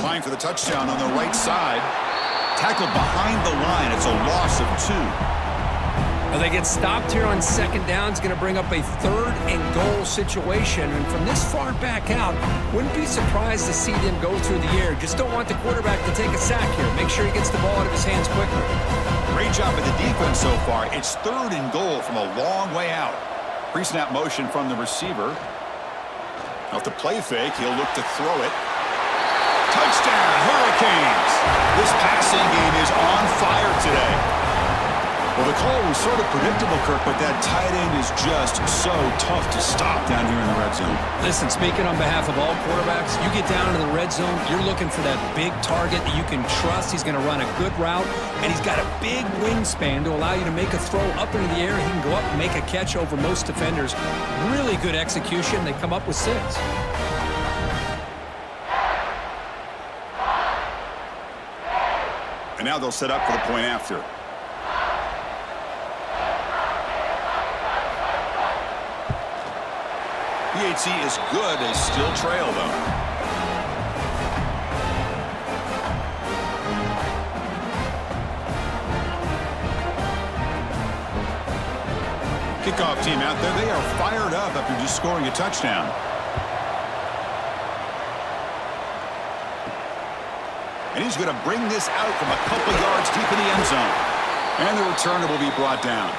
Line for the touchdown on the right side. Tackled behind the line. It's a loss of 2. Well, they get stopped here on 2nd down. It's going to bring up a 3rd and goal situation. And from this far back out, wouldn't be surprised to see them go through the air. Just don't want the quarterback to take a sack here. Make sure he gets the ball out of his hands quickly. Great job by the defense so far. It's 3rd and goal from a long way out. Pre-snap motion from the receiver. Off the play fake, he'll look to throw it. Touchdown, Hurricanes! This passing game is on fire today. Well, the call was sort of predictable, Curt, but that tight end is just so tough to stop down here in the red zone. Listen, speaking on behalf of all quarterbacks, you get down to the red zone, you're looking for that big target that you can trust. He's going to run a good route, and he's got a big wingspan to allow you to make a throw up into the air. He can go up and make a catch over most defenders. Really good execution. They come up with 6. And now they'll set up for the point after. PHC is good. They still trail, though. Kickoff team out there. They are fired up after just scoring a touchdown. And he's going to bring this out from a couple yards deep in the end zone. And the returner will be brought down.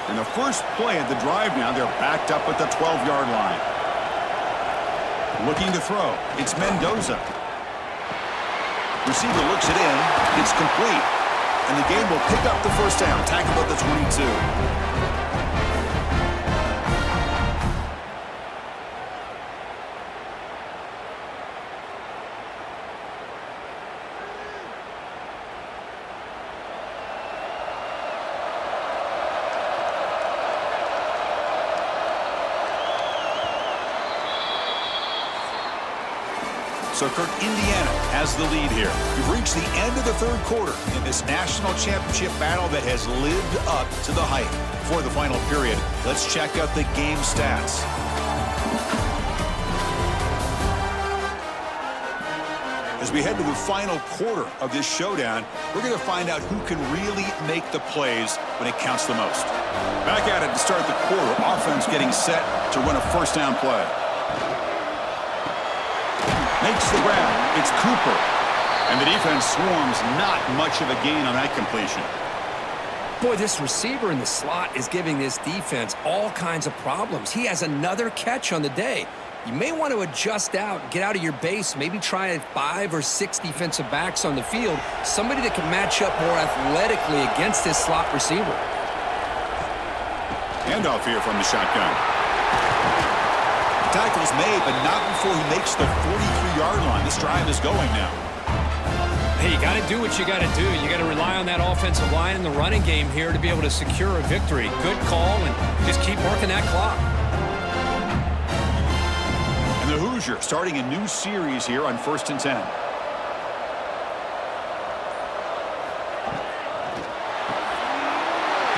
In the first play of the drive now, they're backed up at the 12-yard line. Looking to throw. It's Mendoza. Receiver looks it in. It's complete. And the game will pick up the first down. Tackled at the 22. So, Curt, Indiana has the lead here. We've reached the end of the 3rd quarter in this national championship battle that has lived up to the hype. For the final period, let's check out the game stats. As we head to the final quarter of this showdown, we're going to find out who can really make the plays when it counts the most. Back at it to start the quarter. Offense getting set to run a 1st down play. Makes the grab. It's Cooper. And the defense swarms. Not much of a gain on that completion. Boy, this receiver in the slot is giving this defense all kinds of problems. He has another catch on the day. You may want to adjust out, get out of your base, maybe try 5 or 6 defensive backs on the field, somebody that can match up more athletically against this slot receiver. Handoff here from the shotgun. Tackle's made, but not before he makes the 43-yard line. This drive is going now. Hey, you got to do what you got to do. You got to rely on that offensive line in the running game here to be able to secure a victory. Good call, and just keep working that clock. And the Hoosiers starting a new series here on 1st and 10.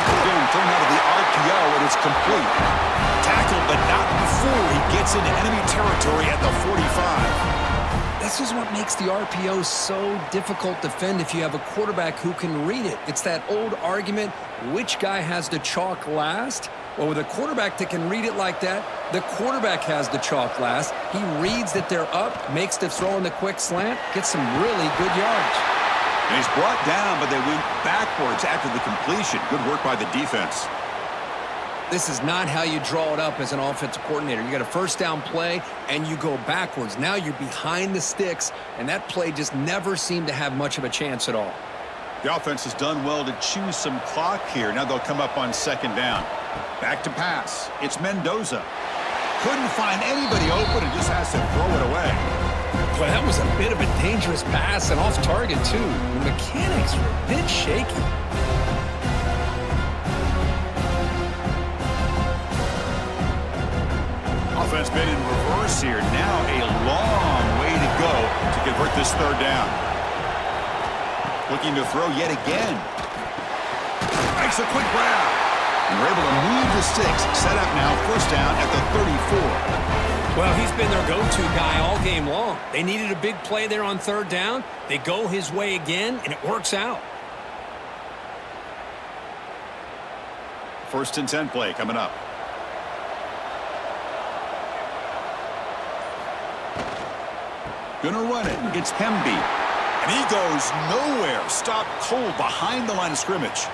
Again, thrown out of the RPO, and it's complete. Tackled, but not before he gets into enemy territory at the 45. This is what makes the RPO so difficult to defend if you have a quarterback who can read it. It's that old argument, which guy has the chalk last? Well, with a quarterback that can read it like that, the quarterback has the chalk last. He reads that they're up, makes the throw in the quick slant, gets some really good yards. And he's brought down, but they went backwards after the completion. Good work by the defense. This is not how you draw it up as an offensive coordinator. You got a first down play, and you go backwards. Now you're behind the sticks, and that play just never seemed to have much of a chance at all. The offense has done well to choose some clock here. Now they'll come up on 2nd down. Back to pass. It's Mendoza. Couldn't find anybody open and just has to throw it away. Boy, that was a bit of a dangerous pass and off target, too. The mechanics were a bit shaky. Offense been in reverse here. Now a long way to go to convert this 3rd down. Looking to throw yet again. Makes a quick grab. And we're able to move the sticks. Set up now, 1st down at the 34. Well, he's been their go-to guy all game long. They needed a big play there on 3rd down. They go his way again, and it works out. 1st and 10 play coming up. Gonna run it. It's Hemby. And he goes nowhere. Stopped cold behind the line of scrimmage.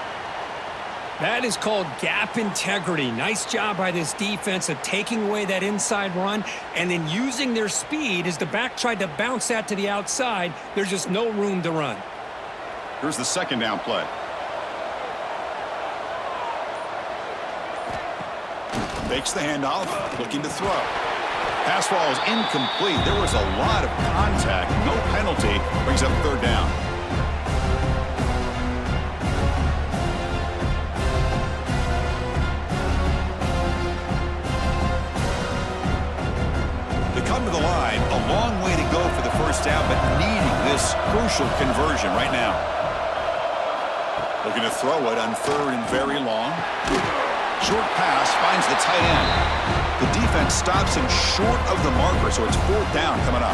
That is called gap integrity. Nice job by this defense of taking away that inside run and then using their speed as the back tried to bounce that to the outside. There's just no room to run. Here's the 2nd down play. Fakes the handoff. Looking to throw. Pass ball is incomplete. There was a lot of contact. No penalty. Brings up 3rd down. They come to the line. A long way to go for the 1st down, but needing this crucial conversion right now. Looking to throw it on 3rd and very long. Short pass finds the tight end. The defense stops him short of the marker, so it's 4th down coming up.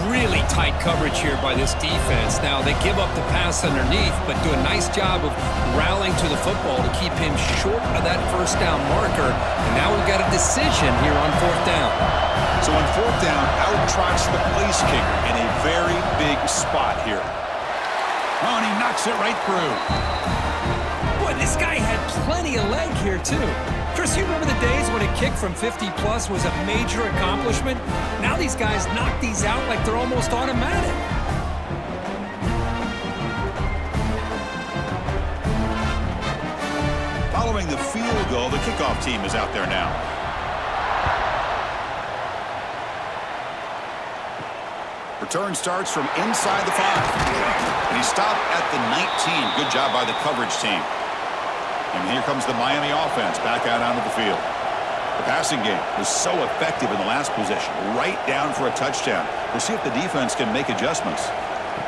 Really tight coverage here by this defense. Now, they give up the pass underneath, but do a nice job of rallying to the football to keep him short of that 1st down marker. And now we've got a decision here on 4th down. So on 4th down, out trots the place kicker in a very big spot here. Oh, and he knocks it right through. Boy, this guy had plenty of leg here, too. Chris, you remember the days when a kick from 50-plus was a major accomplishment? Now these guys knock these out like they're almost automatic. Following the field goal, the kickoff team is out there now. Return starts from inside the 5. And he stopped at the 19. Good job by the coverage team. And here comes the Miami offense back out onto the field. The passing game was so effective in the last possession, right down for a touchdown. We'll see if the defense can make adjustments.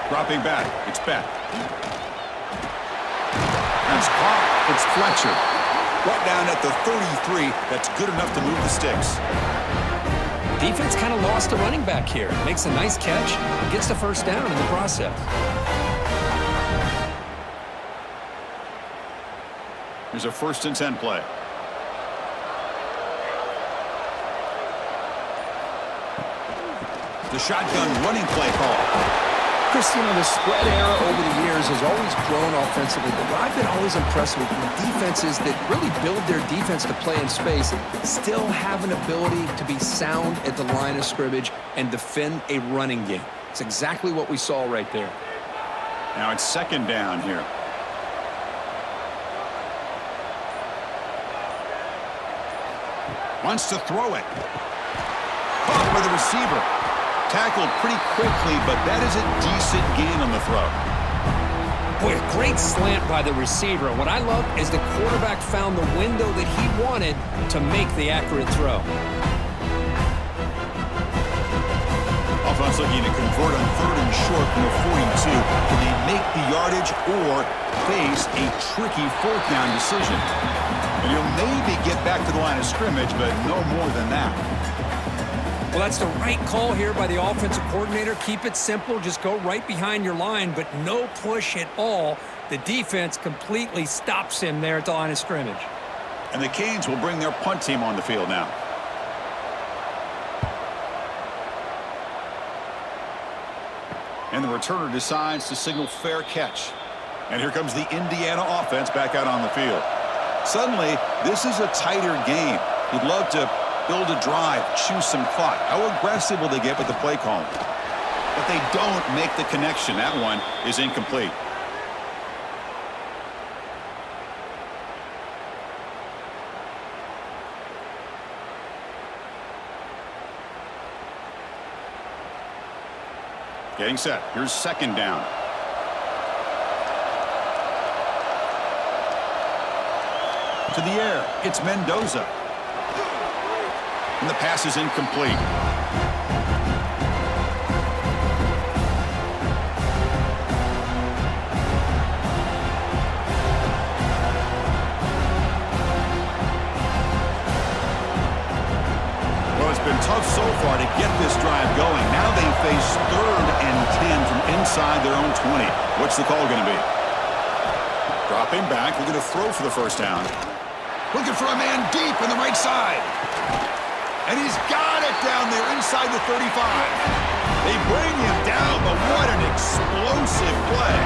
Dropping back, it's Beck. That's caught. It's Fletcher. Brought down at the 33. That's good enough to move the sticks. Defense kind of lost a running back here. Makes a nice catch, gets the 1st down in the process. Here's a 1st and 10 play. The shotgun running play call. Chris, you know, the spread era over the years has always grown offensively, but what I've been always impressed with the defenses that really build their defense to play in space still have an ability to be sound at the line of scrimmage and defend a running game. It's exactly what we saw right there. Now it's 2nd down here. Wants to throw it. Caught by the receiver. Tackled pretty quickly, but that is a decent gain on the throw. Boy, a great slant by the receiver. What I love is the quarterback found the window that he wanted to make the accurate throw. Offense looking to convert on 3rd and short from the 42. Can they make the yardage or face a tricky 4th down decision? And you'll maybe get back to the line of scrimmage, but no more than that. Well, that's the right call here by the offensive coordinator. Keep it simple. Just go right behind your line, but no push at all. The defense completely stops him there at the line of scrimmage. And the Canes will bring their punt team on the field now. And the returner decides to signal fair catch. And here comes the Indiana offense back out on the field. Suddenly, this is a tighter game. You'd love to build a drive, choose some clock. How aggressive will they get with the play call? But they don't make the connection. That one is incomplete. Getting set. Here's 2nd down. To the air. It's Mendoza. And the pass is incomplete. Well, it's been tough so far to get this drive going. Now they face 3rd and 10 from inside their own 20. What's the call going to be? Dropping back, looking to throw for the 1st down. Looking for a man deep on the right side. And he's got it down there inside the 35. They bring him down, but what an explosive play.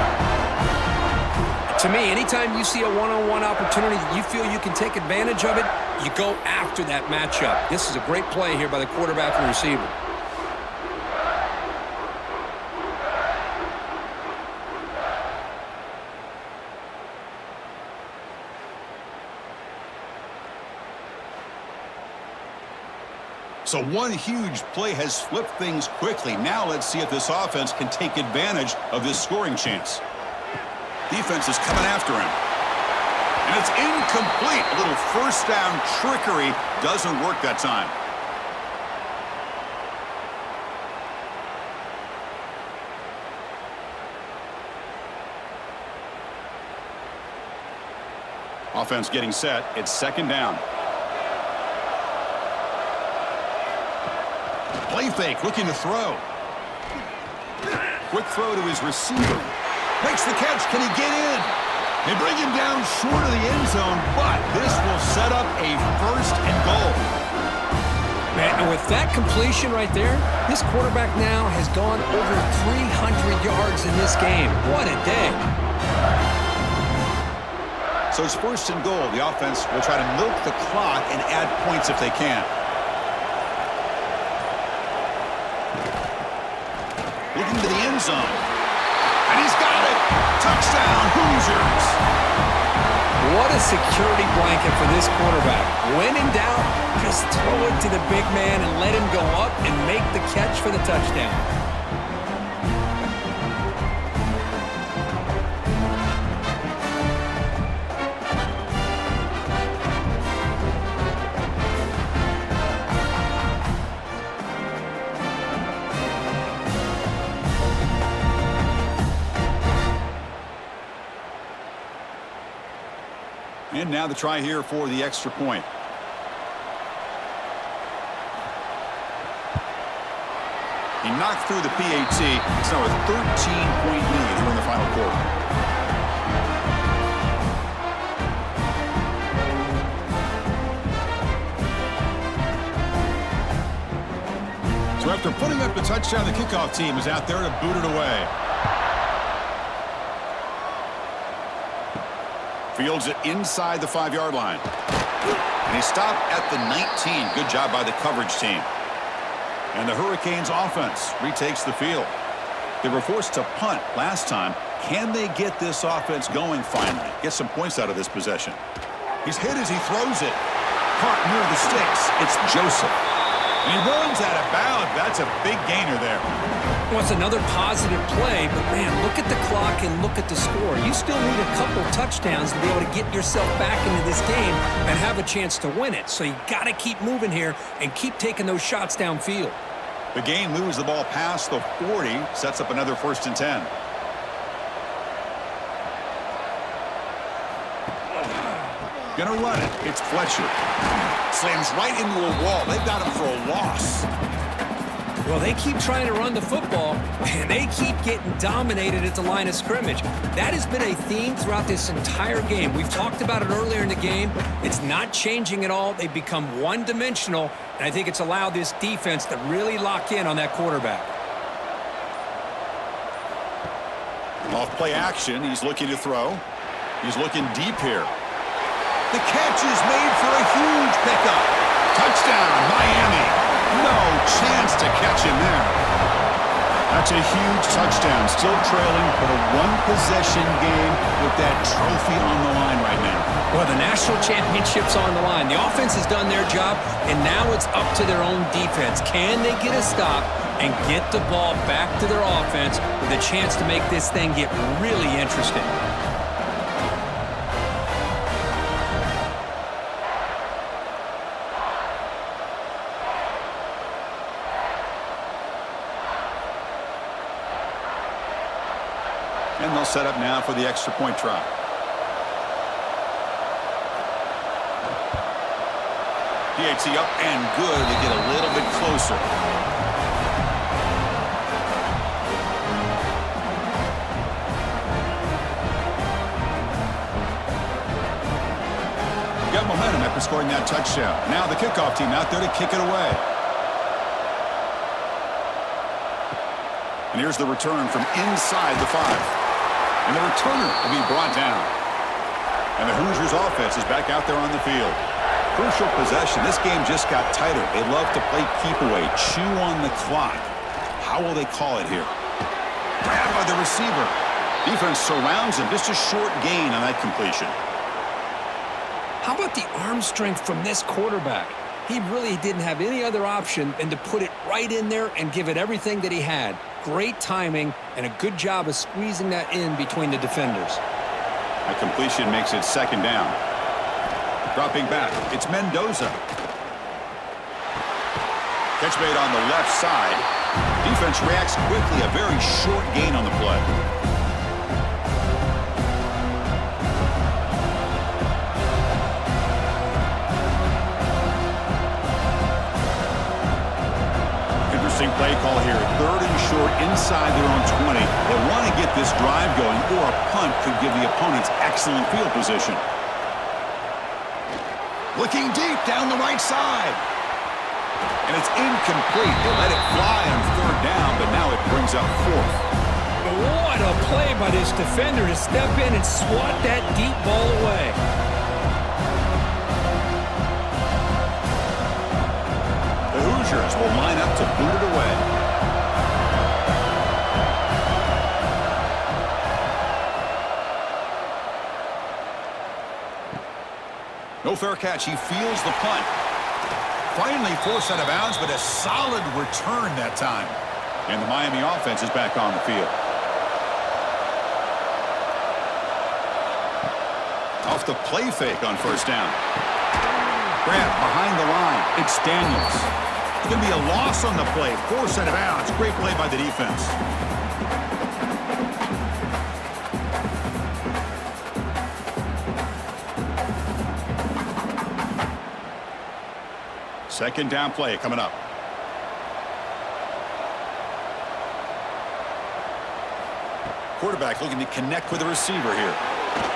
To me, anytime you see a one-on-one opportunity that you feel you can take advantage of it, you go after that matchup. This is a great play here by the quarterback and receiver. So one huge play has flipped things quickly. Now let's see if this offense can take advantage of this scoring chance. Defense is coming after him. And it's incomplete. A little 1st down trickery doesn't work that time. Offense getting set. It's 2nd down. Play fake, looking to throw. Quick throw to his receiver. Makes the catch. Can he get in? They bring him down short of the end zone, but this will set up a 1st and goal. Man, and with that completion right there, this quarterback now has gone over 300 yards in this game. What a day. So it's 1st and goal. The offense will try to milk the clock and add points if they can. Looking to the end zone. And he's got it. Touchdown, Hoosiers. What a security blanket for this quarterback. When in doubt, just throw it to the big man and let him go up and make the catch for the touchdown. And now the try here for the extra point. He knocked through the PAT. It's now a 13-point lead here in the final quarter. So after putting up the touchdown, the kickoff team is out there to boot it away. Fields it inside the 5-yard line. And he stopped at the 19. Good job by the coverage team. And the Hurricanes offense retakes the field. They were forced to punt last time. Can they get this offense going finally? Get some points out of this possession. He's hit as he throws it. Caught near the sticks. It's Joseph. And he runs out of bounds. That's a big gainer there. Well, it's another positive play, but, man, look at the clock and look at the score. You still need a couple touchdowns to be able to get yourself back into this game and have a chance to win it. So you got to keep moving here and keep taking those shots downfield. The game moves the ball past the 40, sets up another 1st and 10. Gonna run it. It's Fletcher. Slams right into a wall. They've got him for a loss. Well, they keep trying to run the football, and they keep getting dominated at the line of scrimmage. That has been a theme throughout this entire game. We've talked about it earlier in the game. It's not changing at all. They've become one-dimensional, and I think it's allowed this defense to really lock in on that quarterback. Off play action. He's looking to throw. He's looking deep here. The catch is made for a huge pickup. Touchdown, Miami. No chance to catch him there. That's a huge touchdown. Still trailing, but a one-possession game with that trophy on the line right now. Well, the national championship's on the line. The offense has done their job, and now it's up to their own defense. Can they get a stop and get the ball back to their offense with a chance to make this thing get really interesting? And they'll set up now for the extra point try. PAT up and good to get a little bit closer. Got momentum after scoring that touchdown. Now the kickoff team out there to kick it away. And here's the return from inside the 5. And the returner will be brought down. And the Hoosiers offense is back out there on the field. Crucial possession. This game just got tighter. They love to play keep away, chew on the clock. How will they call it here? Grabbed by the receiver. Defense surrounds him. Just a short gain on that completion. How about the arm strength from this quarterback? He really didn't have any other option than to put it right in there and give it everything that he had. Great timing and a good job of squeezing that in between the defenders. A completion makes it 2nd down. Dropping back, it's Mendoza. Catch made on the left side. Defense reacts quickly, a very short gain on the play. Play call here. 3rd and short inside their own 20. They want to get this drive going, or a punt could give the opponents excellent field position. Looking deep down the right side. And it's incomplete. They let it fly on 3rd down, but now it brings up 4th. What a play by this defender to step in and swat that deep ball away. The Hoosiers will line up to boot it away. No fair catch. He feels the punt. Finally forced out of bounds, but a solid return that time. And the Miami offense is back on the field. Off the play fake on 1st down. Grab behind the line. It's Daniels. It's going to be a loss on the play. Forced out of bounds. Great play by the defense. Second down play coming up. Quarterback looking to connect with the receiver here.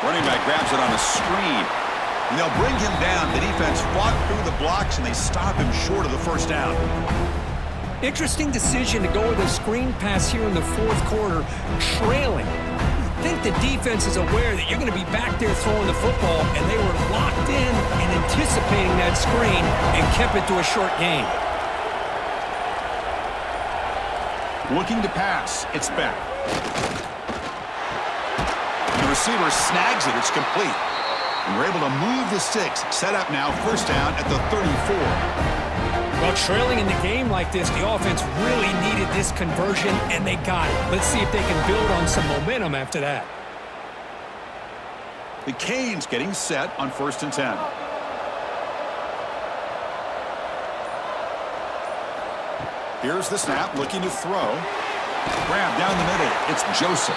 Running back grabs it on a screen. And they'll bring him down. The defense fought through the blocks, and they stop him short of the 1st down. Interesting decision to go with a screen pass here in the 4th quarter, trailing. I think the defense is aware that you're going to be back there throwing the football, and they were locked in and anticipating that screen and kept it to a short gain. Looking to pass. It's back. The receiver snags it. It's complete. And we're able to move the sticks. Set up now, first down at the 34. Well, trailing in the game like this, the offense really needed this conversion, and they got it. Let's see if they can build on some momentum after that. The Canes getting set on first and 10. Here's the snap, looking to throw. Grab down the middle. It's Joseph.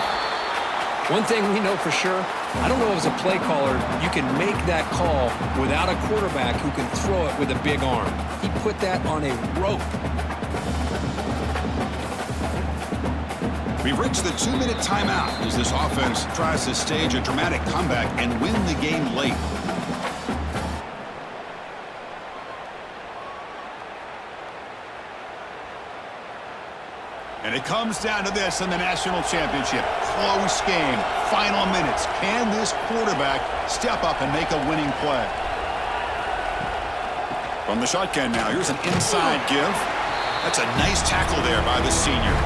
One thing we know for sure, I don't know as a play caller, you can make that call without a quarterback who can throw it with a big arm. He put that on a rope. We've reached the 2-minute timeout as this offense tries to stage a dramatic comeback and win the game late. And it comes down to this in the national championship. Close game. Final minutes. Can this quarterback step up and make a winning play? From the shotgun now, here's an inside give. That's a nice tackle there by the senior.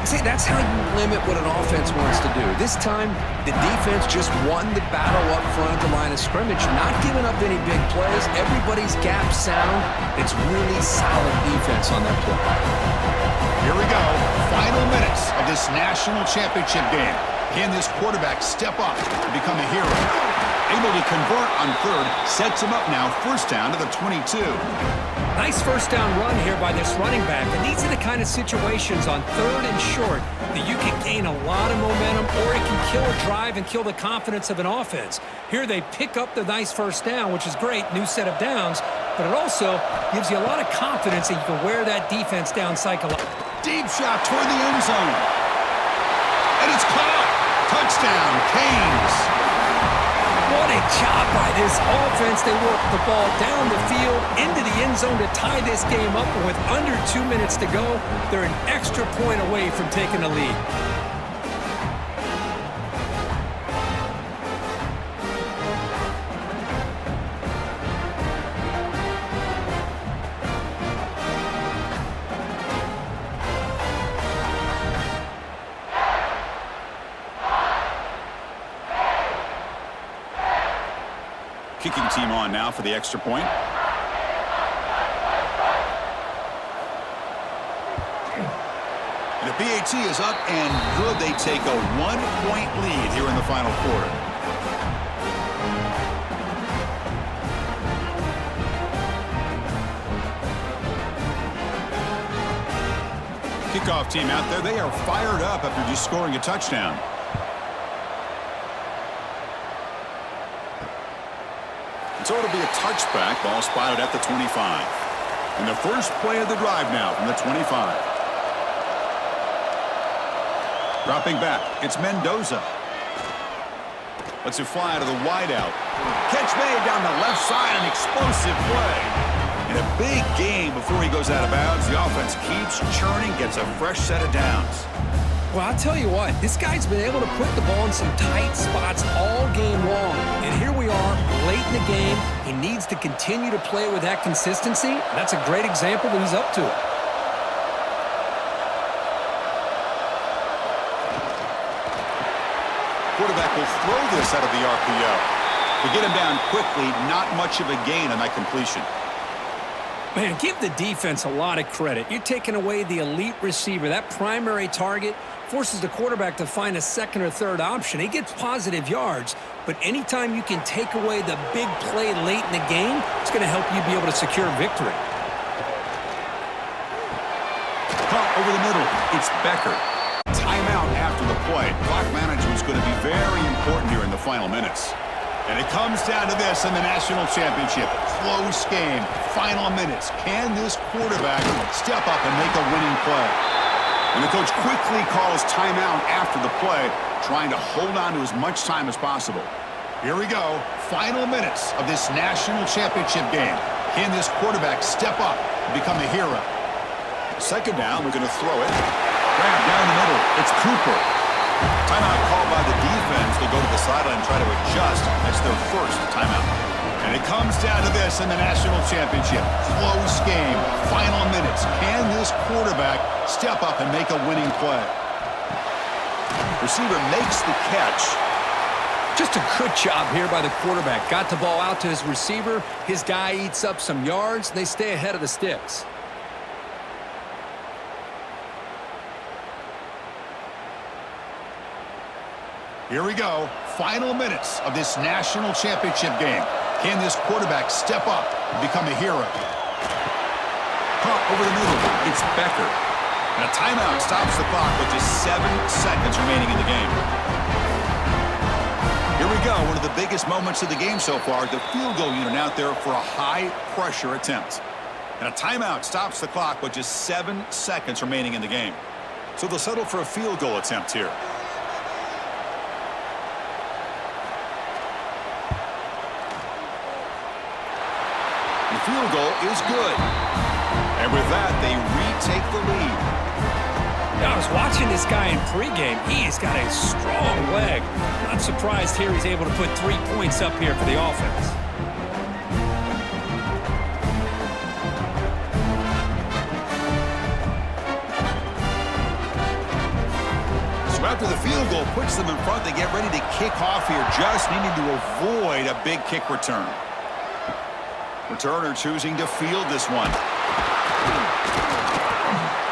See, that's how you limit what an offense wants to do. This time, the defense just won the battle up front at the line of scrimmage, not giving up any big plays. Everybody's gap sound. It's really solid defense on that play. Here we go. Final minutes of this national championship game. Can this quarterback step up and become a hero? Able to convert on third. Sets him up now. First down to the 22. Nice first down run here by this running back. And these are the kind of situations on third and short that you can gain a lot of momentum, or it can kill a drive and kill the confidence of an offense. Here they pick up the nice first down, which is great. New set of downs. But it also gives you a lot of confidence that you can wear that defense down psychologically. Deep shot toward the end zone. And it's caught. Touchdown, Canes. What a job by this offense. They work the ball down the field into the end zone to tie this game up. And with under 2 minutes to go, they're an extra point away from taking the lead. Kicking team on now for the extra point. And the PAT is up and good. They take a 1-point lead here in the final quarter. Kickoff team out there. They are fired up after just scoring a touchdown. So it'll be a touchback. Ball spotted at the 25. And the first play of the drive now from the 25. Dropping back. It's Mendoza. Lets it fly to the wideout. Catch made down the left side. An explosive play. In a big game before he goes out of bounds, the offense keeps churning, gets a fresh set of downs. Well, I'll tell you what, this guy's been able to put the ball in some tight spots all game long. And here we are, late in the game. He needs to continue to play with that consistency. That's a great example that he's up to it. Quarterback will throw this out of the RPO. To get him down quickly, not much of a gain on that completion. Man, give the defense a lot of credit. You're taking away the elite receiver. That primary target forces the quarterback to find a second or third option. He gets positive yards, but anytime you can take away the big play late in the game, it's going to help you be able to secure victory. Caught over the middle. It's Becker. Timeout after the play. Clock management is going to be very important here in the final minutes. And it comes down to this in the national championship. Close game. Final minutes. Can this quarterback step up and make a winning play? And the coach quickly calls timeout after the play, trying to hold on to as much time as possible. Here we go. Final minutes of this national championship game. Can this quarterback step up and become a hero? Second down, we're going to throw it. Grab down the middle. It's Cooper. Timeout called by the defense. They'll go to the sideline and try to adjust. That's their first timeout. And it comes down to this in the national championship. Close game. Final minutes. Can this quarterback step up and make a winning play? Receiver makes the catch. Just a good job here by the quarterback. Got the ball out to his receiver. His guy eats up some yards. They stay ahead of the sticks. Here we go. Final minutes of this national championship game. Can this quarterback step up and become a hero? Caught over the middle. It's Becker. And a timeout stops the clock with just 7 seconds remaining in the game. Here we go. One of the biggest moments of the game so far. The field goal unit out there for a high-pressure attempt. And a timeout stops the clock with just 7 seconds remaining in the game. So they'll settle for a field goal attempt here. The field goal is good. And with that, they retake the lead. I was watching this guy in pregame. He's got a strong leg. Not surprised here he's able to put 3 points up here for the offense. So after the field goal puts them in front, they get ready to kick off here, just needing to avoid a big kick return. Returner choosing to field this one.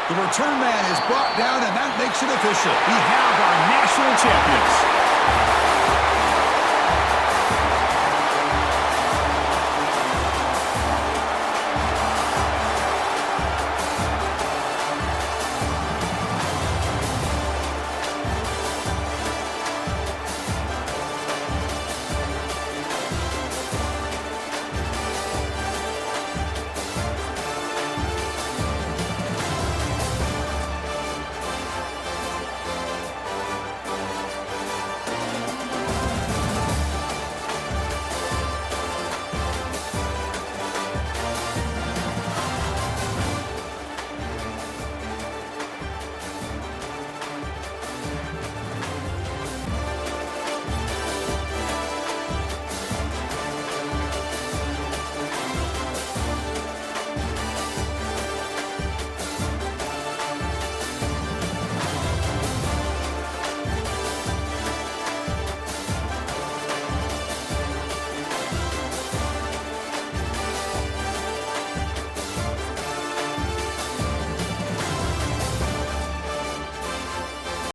The return man is brought down, and that makes it official. We have our national champions.